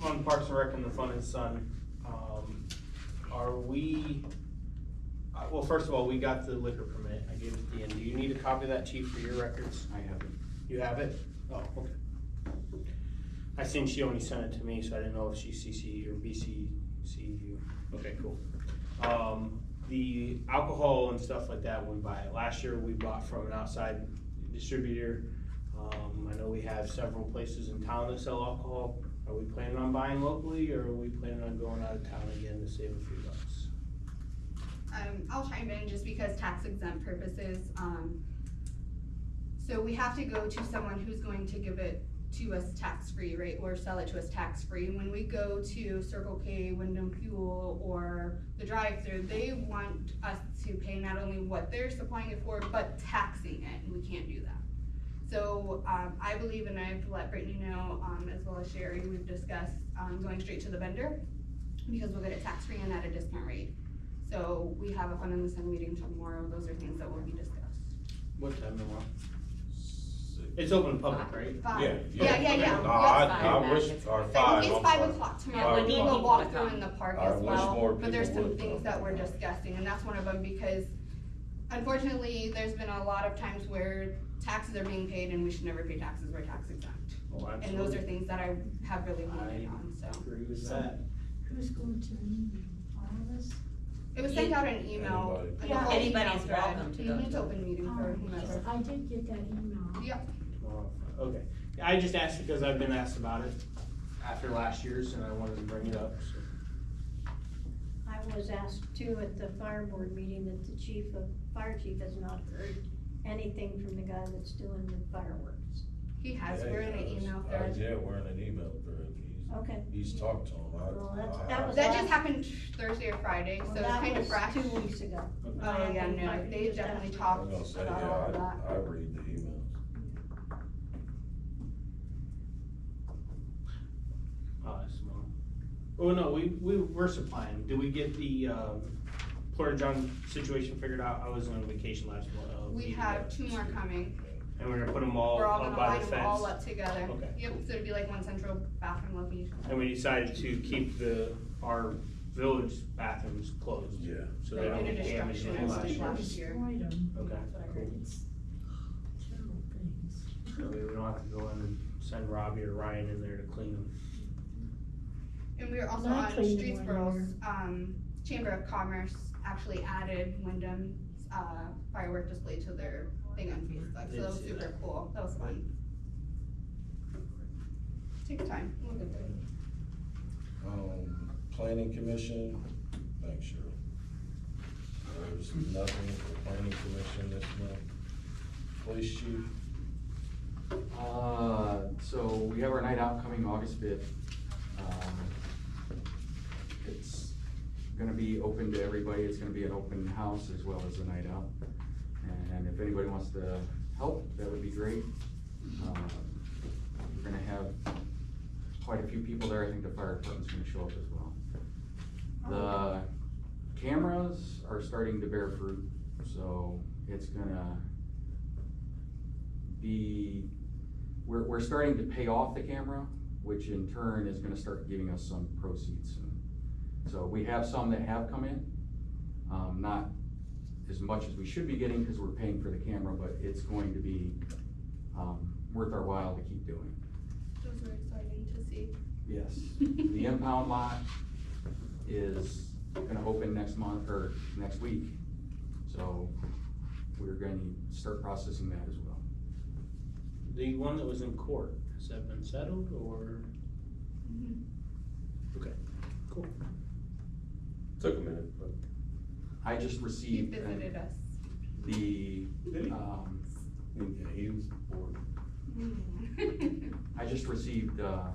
On Parks and Rec and the Fun and Sun, are we, well, first of all, we got the liquor permit, I gave it to Ian. Do you need a copy of that, chief, for your records? I have it. You have it? Oh, okay. I seen she only sent it to me, so I didn't know if she CC'd or BCC'd you. Okay, cool. The alcohol and stuff like that, we buy it. Last year, we bought from an outside distributor. I know we have several places in town that sell alcohol. Are we planning on buying locally, or are we planning on going out of town again to save a few bucks? I'll chime in just because tax exempt purposes, so we have to go to someone who's going to give it to us tax-free, right, or sell it to us tax-free. When we go to Circle K, Windham Fuel, or the drive-through, they want us to pay not only what they're supplying it for, but taxing it, and we can't do that. So, I believe, and I've let Brittany know, as well as Sherry, we've discussed, going straight to the vendor, because we'll get it tax-free and at a discount rate. So, we have a Fun in the Sun meeting tomorrow, those are things that will be discussed. What time tomorrow? 6. It's open to public, right? 5. Yeah. Yeah. No, Yes, I wish, or I 5, think I'm it's 5 sorry. o'clock Yeah, tomorrow, we we need will people walk to through come. in the park I as wish well, more but there's people some would things come. that we're discussing, and that's one of them, because unfortunately, there's been a lot of times where taxes are being paid and we should never pay taxes, we're tax exempt. Oh, And those are things that I have really leaned on, so. Agree with that. Who's going to the meeting, all of us? It was sent out an email. Anybody. like a Yeah. whole email Anybody's thread. welcome to go. It's open meeting for whomever. I did get that email. Yep. Tomorrow, okay. I just asked because I've been asked about it after last year's, and I wanted to bring it up, so. I was asked too at the fire board meeting that the fire chief has not heard anything from the guy that's doing the fireworks. He has, Yeah, we're in an he does. email thread. Yeah, we're in an email thread. Okay. He's talked to him. Well, that was That last- just happened Thursday or Friday, so Well, it's that kind of was fresh. 2 weeks ago. Oh, yeah, no, they definitely I'm talked gonna say, about all of yeah, that. I read the emails. Small. Oh, no, we're supplying. Did we get the, Florida John situation figured out? I was on vacation last month. We have 2 more coming. And we're gonna put them all We're all up gonna by line the them all fence. up together. Okay, Yep, cool. so it'd be like one central bathroom location. And we decided to keep our village bathrooms closed. Yeah. So They they don't did a get damaged destruction in last last year. year. Destroyed them. Okay, That's what I heard. cool. It's terrible things. That way we don't have to go in and send Robbie or Ryan in there to clean them. And we were also Not on clean Streetsboro's, Chamber of Commerce actually added Windham's, firework display to their thing on Facebook, so that was Did see super that. cool, that was fun. Take your time, we'll get there. Planning commission, thanks, Shirley. There's nothing for planning commission this month. Police chief, So we have our night out coming August 5th. It's gonna be open to everybody. It's gonna be an open house as well as a night out. And if anybody wants to help, that would be great. We're gonna have quite a few people there. I think the fire department's gonna show up as well. The cameras are starting to bear fruit, so it's gonna be, we're starting to pay off the camera, which in turn is gonna start giving us some proceeds soon. So we have some that have come in, not as much as we should be getting because we're paying for the camera, but it's going to be, worth our while to keep doing. Those are exciting to see. Yes, the impound lot is gonna open next month, or next week, so we're gonna start processing that as well. The one that was in court, has that been settled or? Okay, cool. Took a minute, but. I just He received visited us. the, Did he? Yeah, he was bored. I just received a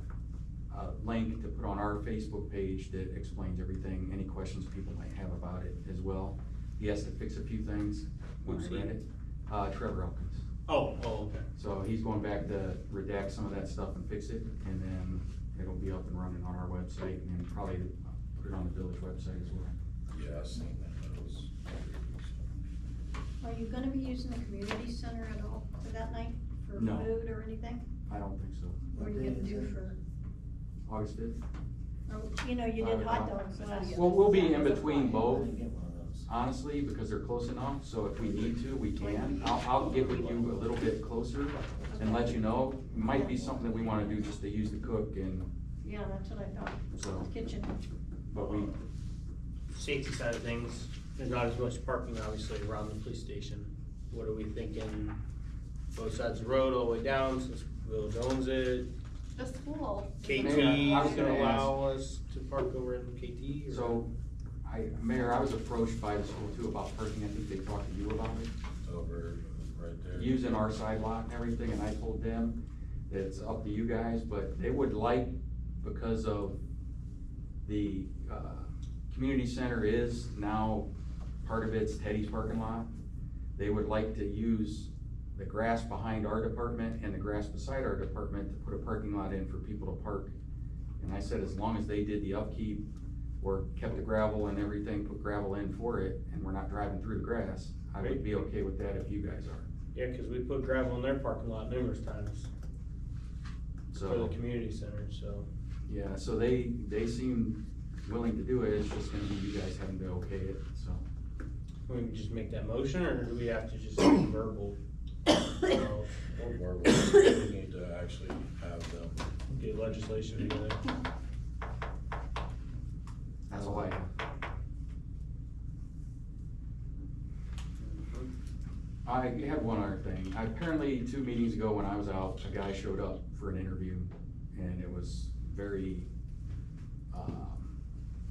link to put on our Facebook page that explains everything, any questions people might have about it as well. He has to fix a few things when I Who's read it. Trevor Elkins. Oh, okay. So he's going back to redact some of that stuff and fix it, and then it'll be up and running on our website, and then probably put it on the village website as well. Yeah, I seen that, that was. Are you gonna be using the community center at all for that night, for No. food or anything? I don't think so. What are you gonna do for, August 5th? oh, you know, you did hot dogs last. Well, we'll be in between both, honestly, because they're close enough, so if we need to, we can. I'll get with you a little bit closer and let you know. Might be something that we wanna do just to use the cook and, Yeah, that's what I thought, so, kitchen. but we, Safety side of things, there's not as much parking obviously around the police station. What are we thinking? Both sides of the road, all the way down, since Village owns it. The school. KT Mayor, I was is gonna gonna allow us to park over in KT or? so, Mayor, I was approached by the school too about parking. I think they talked to you about it. Over right there. Using our side lot and everything, and I told them that it's up to you guys, but they would like, because of the, community center is now, part of it's Teddy's parking lot. They would like to use the grass behind our department and the grass beside our department to put a parking lot in for people to park. And I said, as long as they did the upkeep or kept the gravel and everything, put gravel in for it, and we're not driving through the grass, I would be okay with that if you guys are. Yeah, cause we put gravel in their parking lot numerous times for the So, community center, so. yeah, so they seem willing to do it. It's just gonna be you guys having to okay it, so. We can just make that motion, or do we have to just do verbal? Or verbal, we need to actually have them. Get legislation together. That's all I have. I had one other thing. Apparently, 2 meetings ago when I was out, a guy showed up for an interview, and it was very,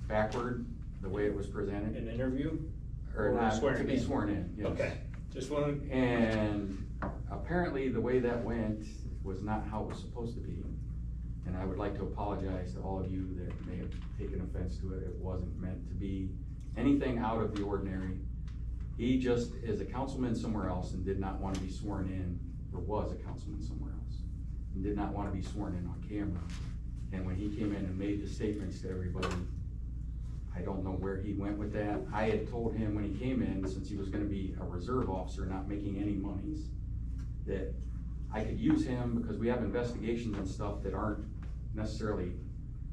backward, the way it was presented. An interview? Or Or not, swearing to be in? sworn in, yes. Okay, just wanted. And apparently, the way that went was not how it was supposed to be. And I would like to apologize to all of you that may have taken offense to it. It wasn't meant to be anything out of the ordinary. He just is a councilman somewhere else and did not want to be sworn in, or was a councilman somewhere else, and did not want to be sworn in on camera. And when he came in and made the statements to everybody, I don't know where he went with that. I had told him when he came in, since he was gonna be a reserve officer, not making any monies, that I could use him because we have investigations and stuff that aren't necessarily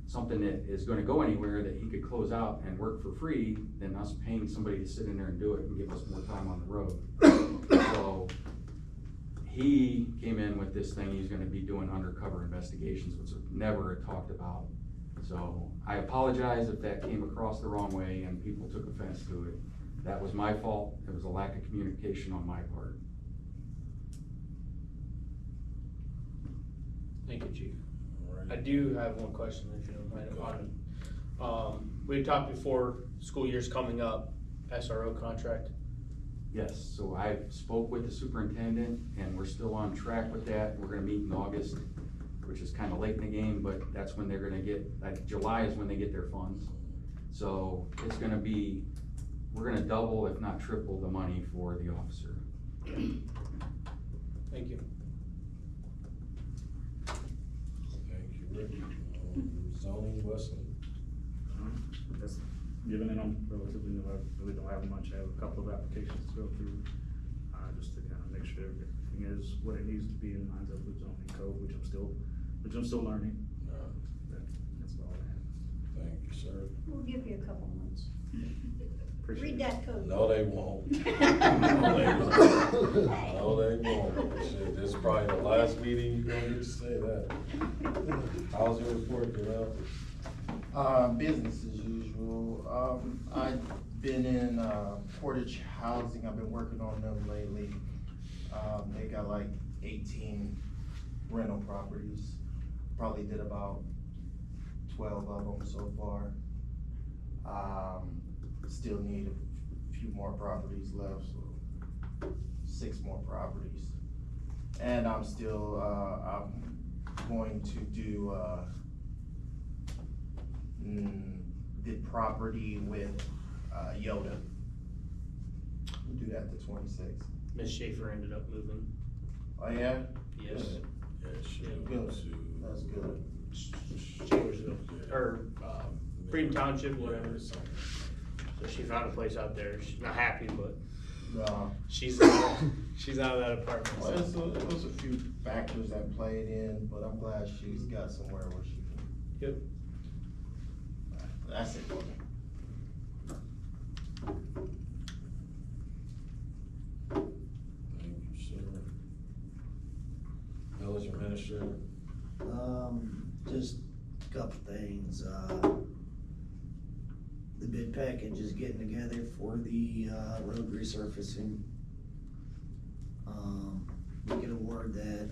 something that is gonna go anywhere, that he could close out and work for free than us paying somebody to sit in there and do it and give us more time on the road. So he came in with this thing, he's gonna be doing undercover investigations, which was never talked about. So I apologize if that came across the wrong way and people took offense to it. That was my fault. It was a lack of communication on my part. Thank you, Chief. Alright. I do have one question, if you don't mind. We talked before, school year's coming up, SRO contract. Yes, so I spoke with the superintendent and we're still on track with that. We're gonna meet in August, which is kinda late in the game, but that's when they're gonna get, like, July is when they get their funds. So it's gonna be, we're gonna double, if not triple, the money for the officer. Thank you. Thank you, Rick. Zoning, Wesley. Just given that I'm relatively new, I really don't have much. I have a couple of applications to go through, just to kind of make sure everything is what it needs to be and lines up with zoning code, which I'm still learning. That's all I have. Thank you, sir. We'll give you a couple months. Appreciate Read it. that code. No, they won't. No, they won't. No, they won't. Shit, this is probably the last meeting you're gonna get to say that. How's your report, Darrell? Business as usual. I've been in, Portage Housing, I've been working on them lately. They got like 18 rental properties. Probably did about 12 of them so far. Still need a few more properties left, so 6 more properties. And I'm still, I'm going to do, the property with Yoda. We'll do that to 26. Ms. Schaefer ended up moving. Oh yeah? Yes. Yeah, sure. Good. That's good. Shawersville, or, Freedom Township, whatever. Yeah, So she found a place out there. She's not happy, but No. she's out of that apartment. Well, it was a few factors that played in, but I'm glad she's got somewhere where she can. Yep. That's it for me. Thank you, sir. Village administrator. Just a couple things, the bid package is getting together for the, road resurfacing. We can award that,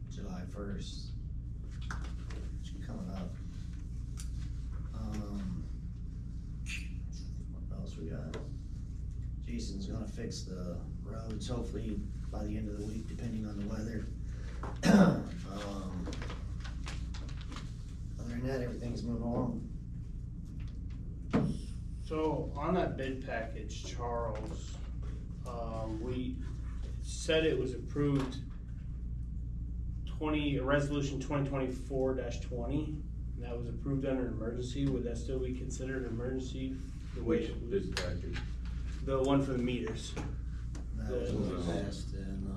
July 1st, which is coming up. What else we got? Jason's gonna fix the roads, hopefully by the end of the week, depending on the weather. Other than that, everything's moving along. So on that bid package, Charles, we said it was approved resolution 2024-20, and that was approved under emergency. Would that still be considered an emergency? The way Which it was- bid package? The one for the meters. That was what we passed and,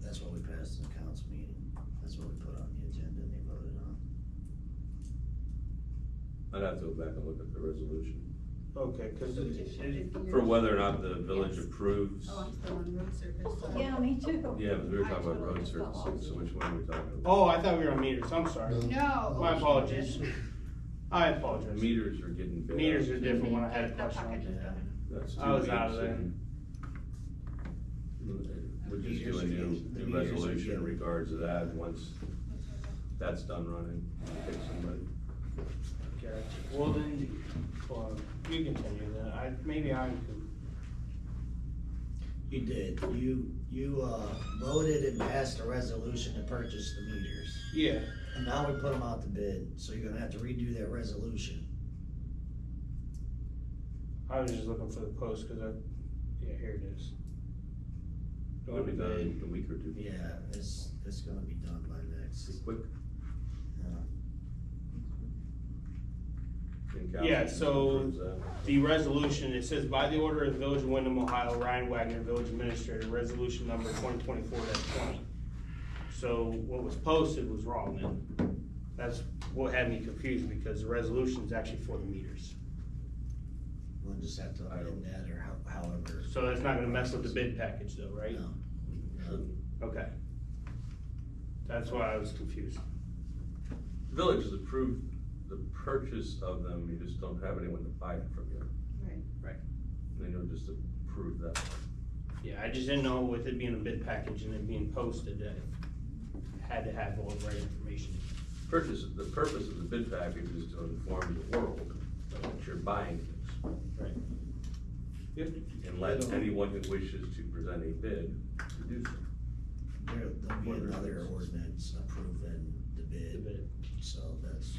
that's what we passed in the council meeting. That's what we put on the agenda and they voted on. I'd have to go back and look at the resolution. Okay, cause For whether or not the village approves. Oh, I'm still on road surface. so- Yeah, me too. Yeah, but we were talking about road surfacing, so which one are we talking about? oh, I thought we were on meters, I'm sorry. No. My apologies. I apologize. Meters are getting bid. Meters out. are different when I had a The question on package is that. done. That's 2 I was out of weeks there. and we'll just do a new The meters are resolution in good. regards to that, once that's done running, pick somebody. Gotcha. Well then, you continue then. Maybe I'm. You did. You voted and passed a resolution to purchase the meters. Yeah. And now we put them out to bid, so you're gonna have to redo that resolution. I was just looking for the post, yeah, here it is. It'll be done in a week or two. Yeah, it's gonna be done by next. Be quick. Yeah. Can council Yeah, just so approve that? the resolution, it says by the order of the Village of Windham, Ohio, Ryan Wagner, Village Administrator, resolution number 2024-20. So what was posted was wrong then. That's what had me confused because the resolution is actually for the meters. We'll just have to amend that or however. So that's not gonna mess with the bid package though, right? No. No. Okay. That's why I was confused. The village has approved the purchase of them, you just don't have anyone to buy it from you. Right. And then you'll just approve that. Yeah, I just didn't know with it being a bid package and it being posted that it had to have all the right information. The purpose of the bid package is to inform the world that you're buying things. Right. And let anyone who wishes to present a bid to do so. There'll be another ordinance approving the The bid, bid. so that's,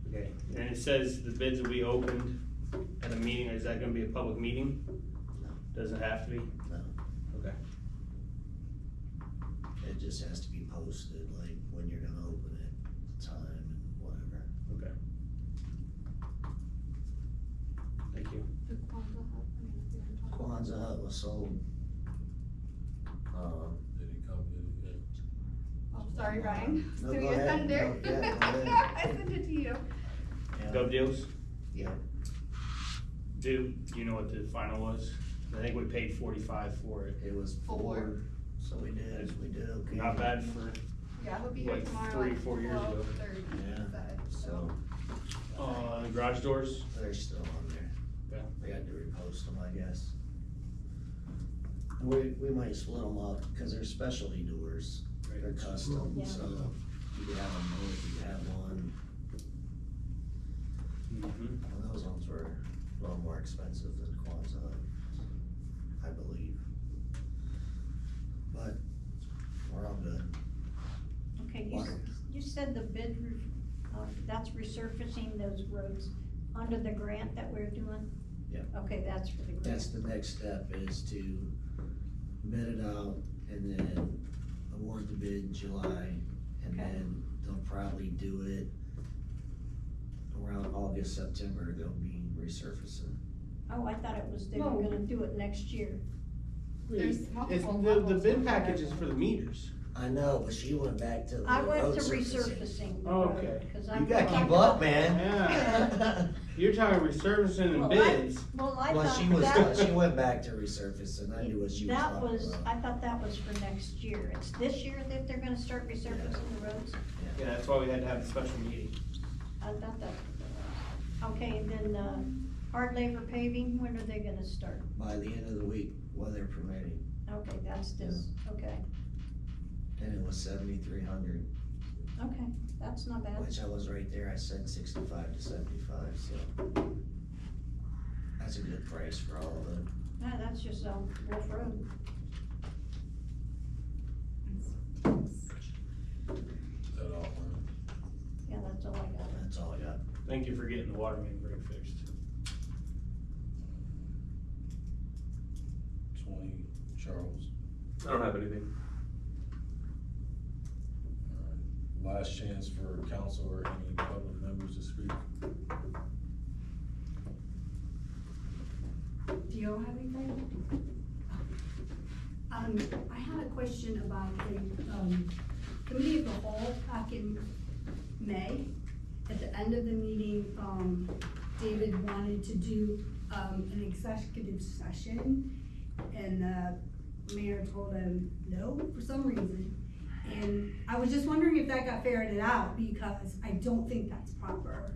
Okay, and it says the bids will be opened at a meeting, is that gonna be a public meeting? No. Doesn't have to be? no, Okay. it just has to be posted, like when you're gonna open it, time and whatever. Okay. Thank you. The Kwanzaa hut, I mean, if you haven't talked about Kwanzaa hut was sold. Did he come get it yet? Oh, sorry, Ryan. No, Threw go you ahead. thunder. No, yeah, go ahead. I sent it to you. Yeah. Gov deals? Yeah, Do you know what the final was? I think we paid 45 for it. it was 4, so we did okay. Not bad for, Yeah, he'll be here Like tomorrow. 3-4 years ago. 12:30, Yeah. so. the garage doors? They're still on there. Yeah. We had to repost them, I guess. We might split them up, cause they're specialty doors, they're custom, Yeah. so you could have them both, you could have one. Mm-hmm. Well, those ones were a little more expensive than Kwanzaa, I believe. But we're all good. Okay, Water. you said the bid, that's resurfacing those roads under the grant that we're doing? Yeah. Okay, that's for the grant. That's the next step, is to bid it out and then award the bid in July. And Okay. then they'll probably do it around August, September, they'll be resurfacing. Oh, I thought it was, they were No. gonna do it next year. There's It's, multiple the levels bid of package is that. for the meters. I know, but she went back to the I went road to surfacing. resurfacing the Oh, road, okay. 'cause You I'm. gotta keep up, man. Yeah. You're talking resurfacing and Well, bids. Well, I Well, thought she was, that. she went back to resurfacing, I knew what she was That talking was, about. I thought that was for next year. It's this year that they're gonna start resurfacing the roads? Yeah, that's why we had to have a special meeting. I thought that. Okay, and then, hard labor paving, when are they gonna start? By the end of the week, weather permitting, Okay, that's this, okay, and it was 7,300, okay, that's not bad. which I was right there, I said 65 to 75, so. That's a good price for all of them. No, that's just, Wolf Road. Is that all, Ryan? Yeah, that's all I got. That's all I got. Thank you for getting the water main break fixed. 20, Charles. I don't have anything. All right. Last chance for council or any public members to speak. Do you all have anything? I had a question about the, committee of the whole back in May. At the end of the meeting, David wanted to do, an executive session, and the mayor told him no for some reason. And I was just wondering if that got ferreted out, because I don't think that's proper.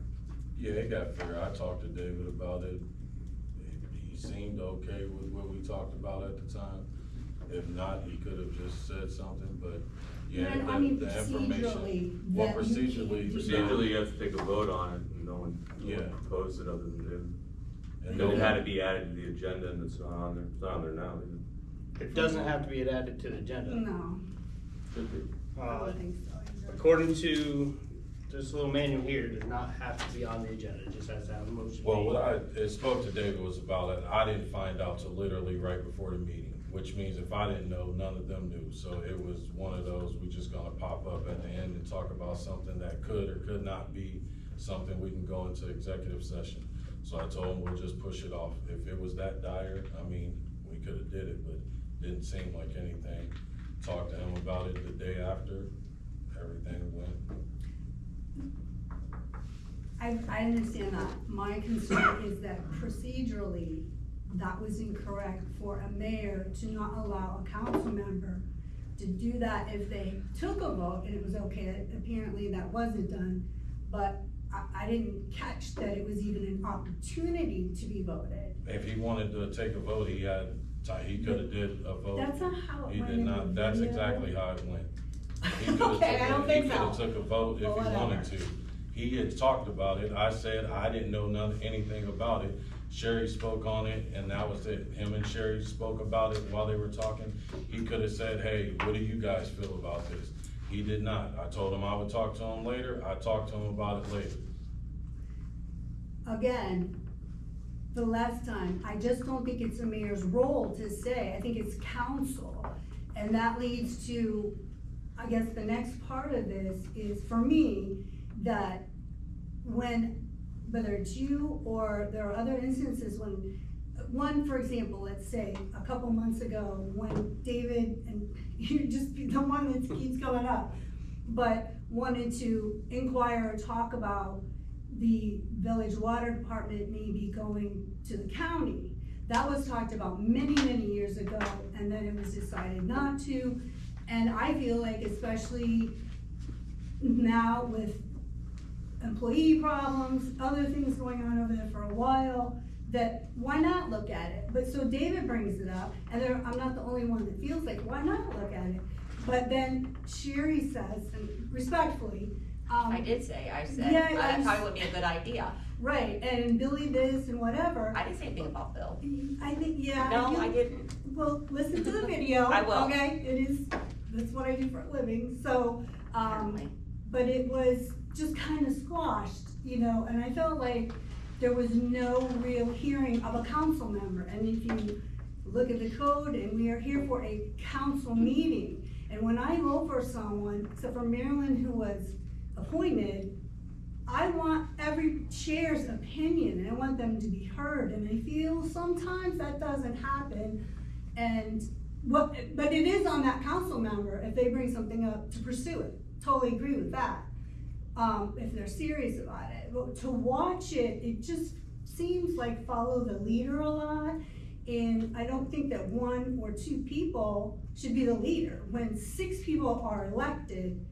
Yeah, it got fair. I talked to David about it. He seemed okay with what we talked about at the time. If not, he could have just said something, but yeah, No, I mean the information. procedurally, Well, that you can't procedurally. do Procedurally, you have to take a vote on it, and no one Yeah. opposed it other than him. And Then it no- had to be added to the agenda, and it's not on there, it's not on there now, is it? It doesn't have to be added to the agenda. No, Should be. I don't think so either. According to this little manual here, it does not have to be on the agenda, it just has to have a motion. Well, made. what I spoke to David was about it. I didn't find out till literally right before the meeting. which means if I didn't know, none of them knew. So it was one of those, we just gonna pop up at the end and talk about something that could or could not be something we can go into executive session. So I told him we'll just push it off. If it was that dire, I mean, we could've did it, but didn't seem like anything. Talked to him about it the day after, everything went. I understand that. My concern is that procedurally, that was incorrect for a mayor to not allow a council member to do that if they took a vote and it was okay. Apparently that wasn't done, but I didn't catch that it was even an opportunity to be voted. If he wanted to take a vote, he could've did a vote. That's not how it He went did in not, the that's video. exactly how it went. He could've Okay, I don't think He could've so. took a vote if Well, he wanted whatever. to. He had talked about it, I said I didn't know anything about it. Sherry spoke on it, and that was it. Him and Sherry spoke about it while they were talking. He could've said, hey, what do you guys feel about this? He did not. I told him I would talk to him later, I talked to him about it later. Again, the last time, I just don't think it's the mayor's role to say, I think it's council. And that leads to, I guess the next part of this is for me, that when, whether it's you or there are other instances when, one, for example, let's say a couple months ago when David, and you're just the one that keeps going up, but wanted to inquire or talk about the village water department maybe going to the county. That was talked about many, many years ago, and then it was decided not to. And I feel like, especially now with employee problems, other things going on over there for a while, that why not look at it? But so David brings it up, and I'm not the only one that feels like, why not look at it? But then Sherry says, and respectfully, I said, yeah, that probably would be a good idea. right, and Billy this and whatever. I didn't say anything about Bill. I think, yeah. No, I didn't. Well, listen to the video. I will. Okay, that's what I do for a living, so, Apparently. but it was just kind of squashed, and I felt like there was no real hearing of a council member. And if you look at the code, and we are here for a council meeting, and when I vote for someone, except for Marilyn, who was appointed, I want every chair's opinion, and I want them to be heard, and I feel sometimes that doesn't happen. But it is on that council member if they bring something up to pursue it. Totally agree with that. If they're serious about it. But to watch it, it just seems like follow the leader a lot. And I don't think that one or two people should be the leader when 6 people are elected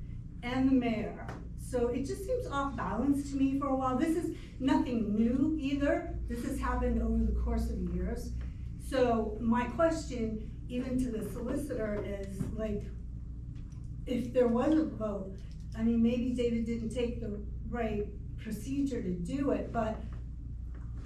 and the mayor. So it just seems off balance to me for a while. This is nothing new either. This has happened over the course of years. So my question, even to the solicitor, is like, if there was a vote, I mean, maybe David didn't take the right procedure to do it, but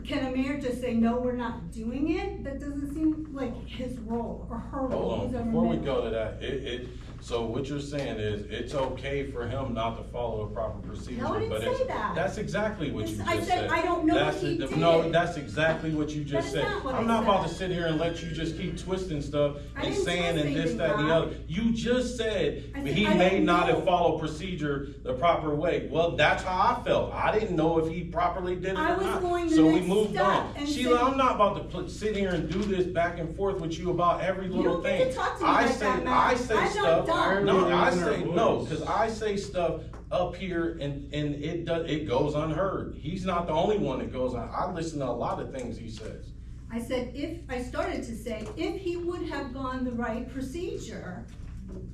can a mayor just say, no, we're not doing it? That doesn't seem like his role or her role. Hold on, before we go to that, so what you're saying is, it's okay for him not to follow a proper procedure, No, I didn't but say that. that's exactly what you just I said. said, I don't know if he did. No, that's exactly what you just That is said. not what I'm I not about to said. sit here and let you just keep twisting stuff I and didn't saying twist and this, anything, that, and the Rob. other. You just said I said, he I may don't not know. have followed procedure the proper way. Well, that's how I felt. I didn't know if he properly did it I or was not. going the So we next moved step on. and Sheila, say- I'm not about to sit here and do this back and forth with you about every little don't get thing. to talk to me like that, Matt. I say I'm not stuff. done. No, I Raising our say voice. no, because I say stuff up here and it goes unheard. He's not the only one that goes on. I listen to a lot of things he says. I said, if he would have gone the right procedure,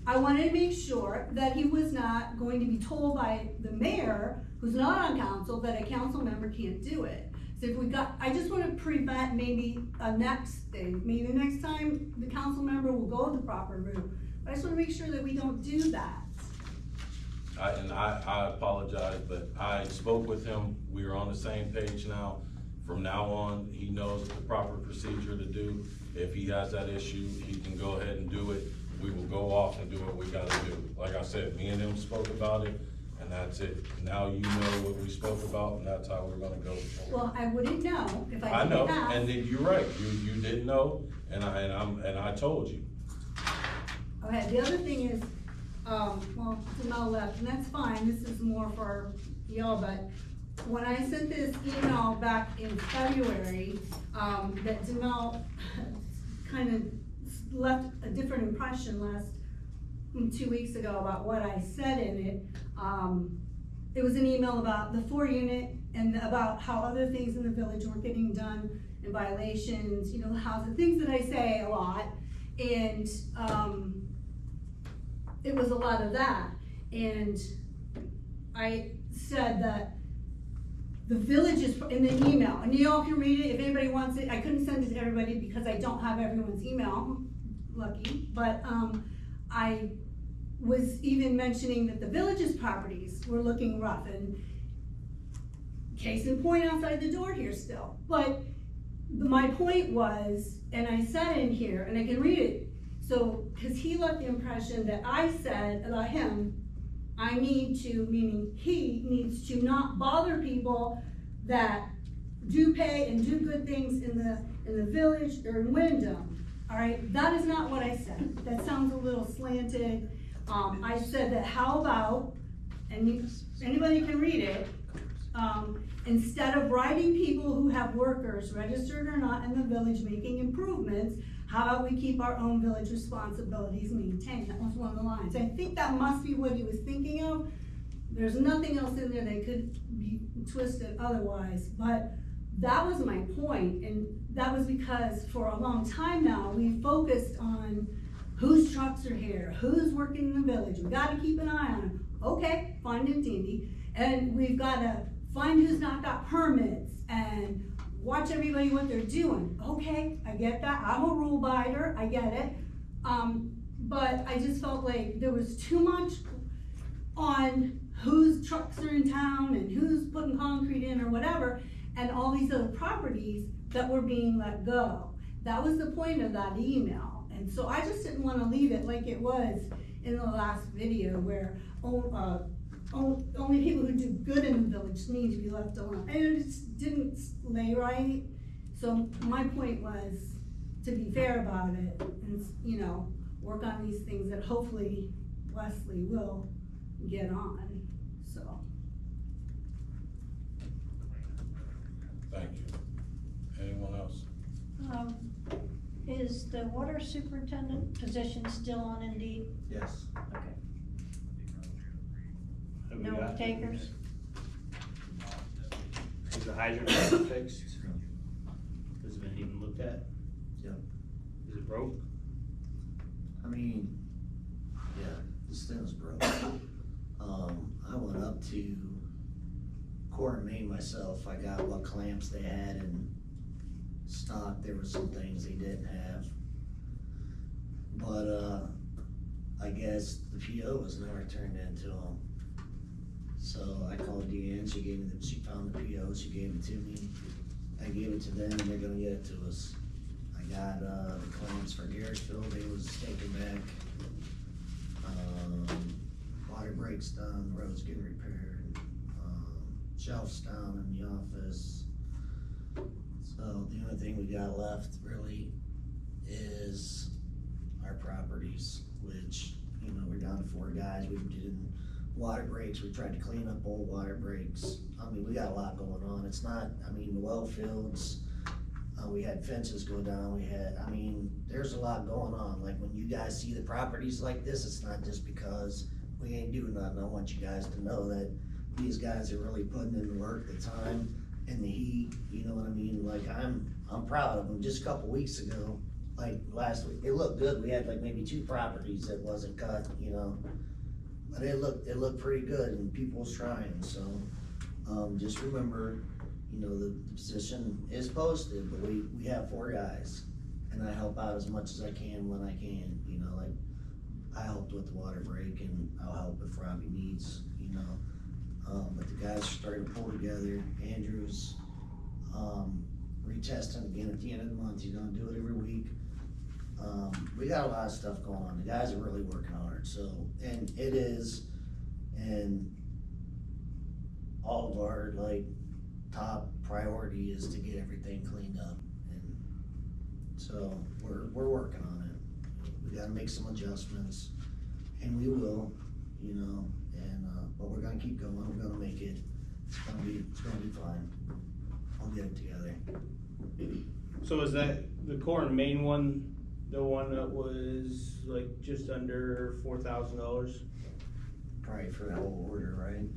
I wanted to make sure that he was not going to be told by the mayor, who's not on council, that a council member can't do it. So I just want to prevent maybe a next thing. Maybe the next time the council member will go the proper route. But I just want to make sure that we don't do that. I apologize, but I spoke with him. We are on the same page now. From now on, he knows the proper procedure to do. If he has that issue, he can go ahead and do it. We will go off and do what we gotta do. Like I said, me and him spoke about it, and and that's it. Now you know what we spoke about, and that's how we're gonna go forward. Well, I wouldn't know if I I know, didn't ask. and then you're right, you didn't know, and I told you. Okay, the other thing is, well, Jamel left, and that's fine, this is more for y'all, but when I sent this email back in February, that Jamel kind of left a different impression 2 weeks ago about what I said in it. It was an email about the 4-unit and about how other things in the village were getting done in violations, you know, housing, things that I say a lot. And, it was a lot of that. And I said that the village is, in the email, and you all can read it if anybody wants it. I couldn't send it to everybody because I don't have everyone's email, lucky, but, I was even mentioning that the village's properties were looking rough, and case in point outside the door here still. But my point was, and I said in here, and I can read it, so, cause he left the impression that I said about him, I need to, meaning he needs to not bother people that do pay and do good things in the village or in Windham. All right, that is not what I said. That sounds a little slanted. I said that how about, and anybody can read it, instead of writing people who have workers, registered or not, in the village making improvements, how about we keep our own village responsibilities maintained? That was one of the lines. I think that must be what he was thinking of. There's nothing else in there that could be twisted otherwise, but that was my point, and that was because for a long time now, we focused on whose trucks are here, who's working in the village, we gotta keep an eye on them. Okay, fine and dandy, and we've gotta find who's not got permits, and watch everybody what they're doing. Okay, I get that, I'm a rule abider, I get it. But I just felt like there was too much on whose trucks are in town and who's putting concrete in or whatever, and all these other properties that were being let go. That was the point of that email. And so I just didn't wanna leave it like it was in the last video where only people who do good in the village need to be left alone. And it just didn't lay right. So my point was to be fair about it and, you know, work on these things that hopefully Wesley will get on, so. Thank you. Anyone else? Is the water superintendent position still on Indeed? Yes. Okay. Have we No got- takers? Is the hydrant fixed? Has it been even looked at? Yep. Is it broke? I mean, yeah, this thing's broke. I went up to Core and Main myself. I got what clamps they had in stock. There were some things they didn't have. But, I guess the PO was never turned into them. So I called Deanne, she found the PO, she gave it to me. I gave it to them and they're gonna get it to us. I got, the clamps for Garrettsville, they was taken back. Water breaks done, the road's getting repaired, shelves down in the office. So the only thing we got left really is our properties, which, you know, we're down to 4 guys, we did water breaks, we tried to clean up old water breaks. I mean, we got a lot going on, it's not, I mean, the well fields, we had fences go down, I mean, there's a lot going on. Like when you guys see the properties like this, it's not just because we ain't doing nothing. I want you guys to know that these guys are really putting in the work, the time, and the heat, you know what I mean? Like I'm proud of them. Just a couple weeks ago, like last week, it looked good. We had like maybe 2 properties that wasn't cut, you know, but it looked pretty good and people was trying. So, just remember, you know, the position is posted, but we have 4 guys, and I help out as much as I can when I can, you know, like I helped with the water break and I'll help if Robbie needs, you know, but the guys are starting to pull together. Andrew's, retesting again at the end of the month. He's gonna do it every week. We got a lot of stuff going on. The guys are really working hard, so, and it is, and all of our, like, top priority is to get everything cleaned up. And so, we're working on it. We gotta make some adjustments, and we will, you know, and, but we're gonna keep going, we're gonna make it, it's gonna be fine. I'll get it together. So is that the core and main one, the one that was like just under $4,000? Probably for the whole order, right?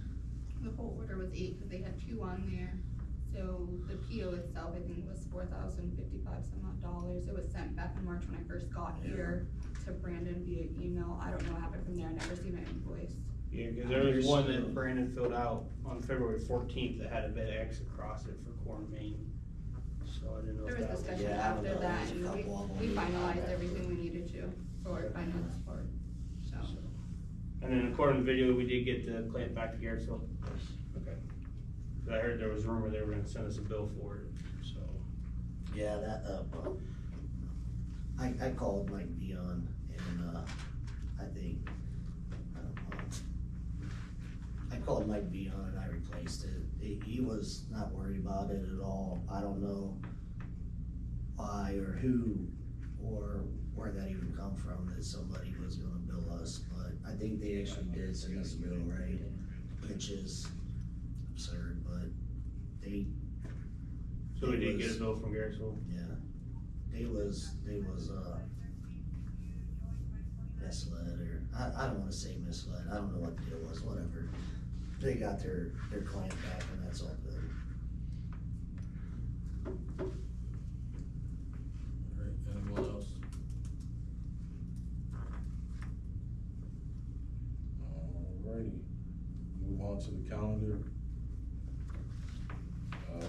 The whole order was 8, cause they had 2 on there. So the PO itself, I think, was $4,055 some odd dollars. It was sent back in March when I first got here to Brandon via email. I don't know what happened from there. I never seen an invoice. Yeah, cause there was one that Brandon filled out on February 14th that had a bit of X across it for core and main. So I didn't know There if was that was. discussion Yeah, I don't after know. that, There's a and couple of them. we finalized everything we needed to for finance part, so. And then according to the video, we did get the plant back to Garrettsville. Okay. 'Cause I heard there was a rumor they were gonna send us a bill for it, so. Yeah, that, I called Mike Dion, and, I think, I don't know. I called Mike Dion and I replaced it. He was not worried about it at all. I don't know why or who or where that even come from, that somebody was gonna bill us, but I think they actually did send us a bill, right? Which is absurd, but they. So we did get was- a bill from Garrettsville? Yeah, they was, misled, or, I don't wanna say misled, I don't know what the deal was, whatever. They got their client back, and that's all good. Alright, anyone else? Alrighty, move on to the calendar.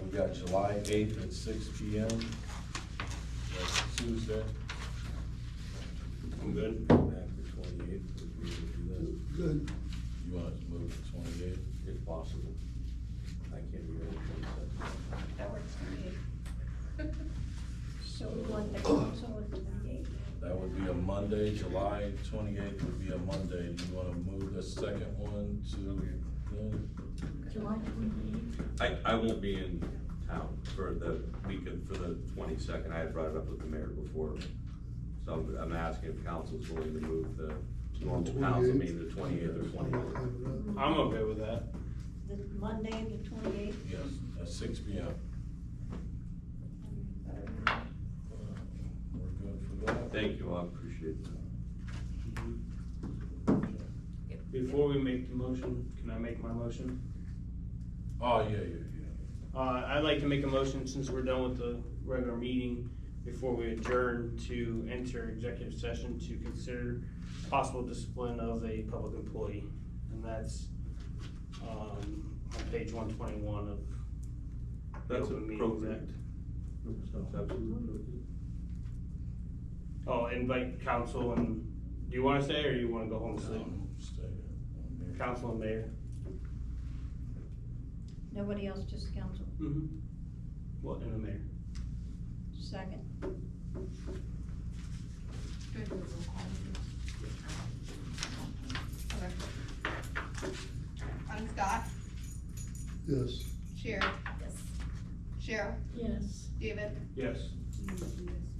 We got July 8th at 6 p.m. That's Tuesday. I'm good. Back to 28th, if we would do that. Good. You want us to move to 28th? If possible. I can't be ready for That works for me. So we want the council at 28. That would be a Monday, July 28th would be a Monday. Do you wanna move the second one to then? July 28th. I won't be in town for the weekend, for the 22nd. I had brought it up with the mayor before. So I'm asking if council's willing to move the normal council meeting to 28th or 29th. I'm okay with that. The Monday, the 28th. Yes, at 6 p.m. We're good for that? Thank you, I appreciate that. Before we make the motion, can I make my motion? Oh, yeah. I'd like to make a motion, since we're done with the regular meeting, before we adjourn, to enter executive session to consider possible discipline of a public employee. And that's, on page 121 of the That's Open Meetings appropriate. Act. That's absolutely appropriate. Oh, invite council, and, do you wanna stay, or you wanna go home and sleep? Stay there. Council and mayor? Nobody else, just council. Mm-hmm. Well, and the mayor. Second. Do I do a roll call? Okay. Scott, Yes. Sharon. Yes. Cheryl, Yes. David, Yes.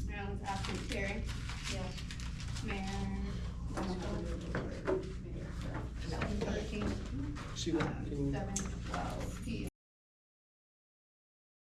Marilyn's absent, Terry, Yes. Mayor. 7:13. 7:12 PM.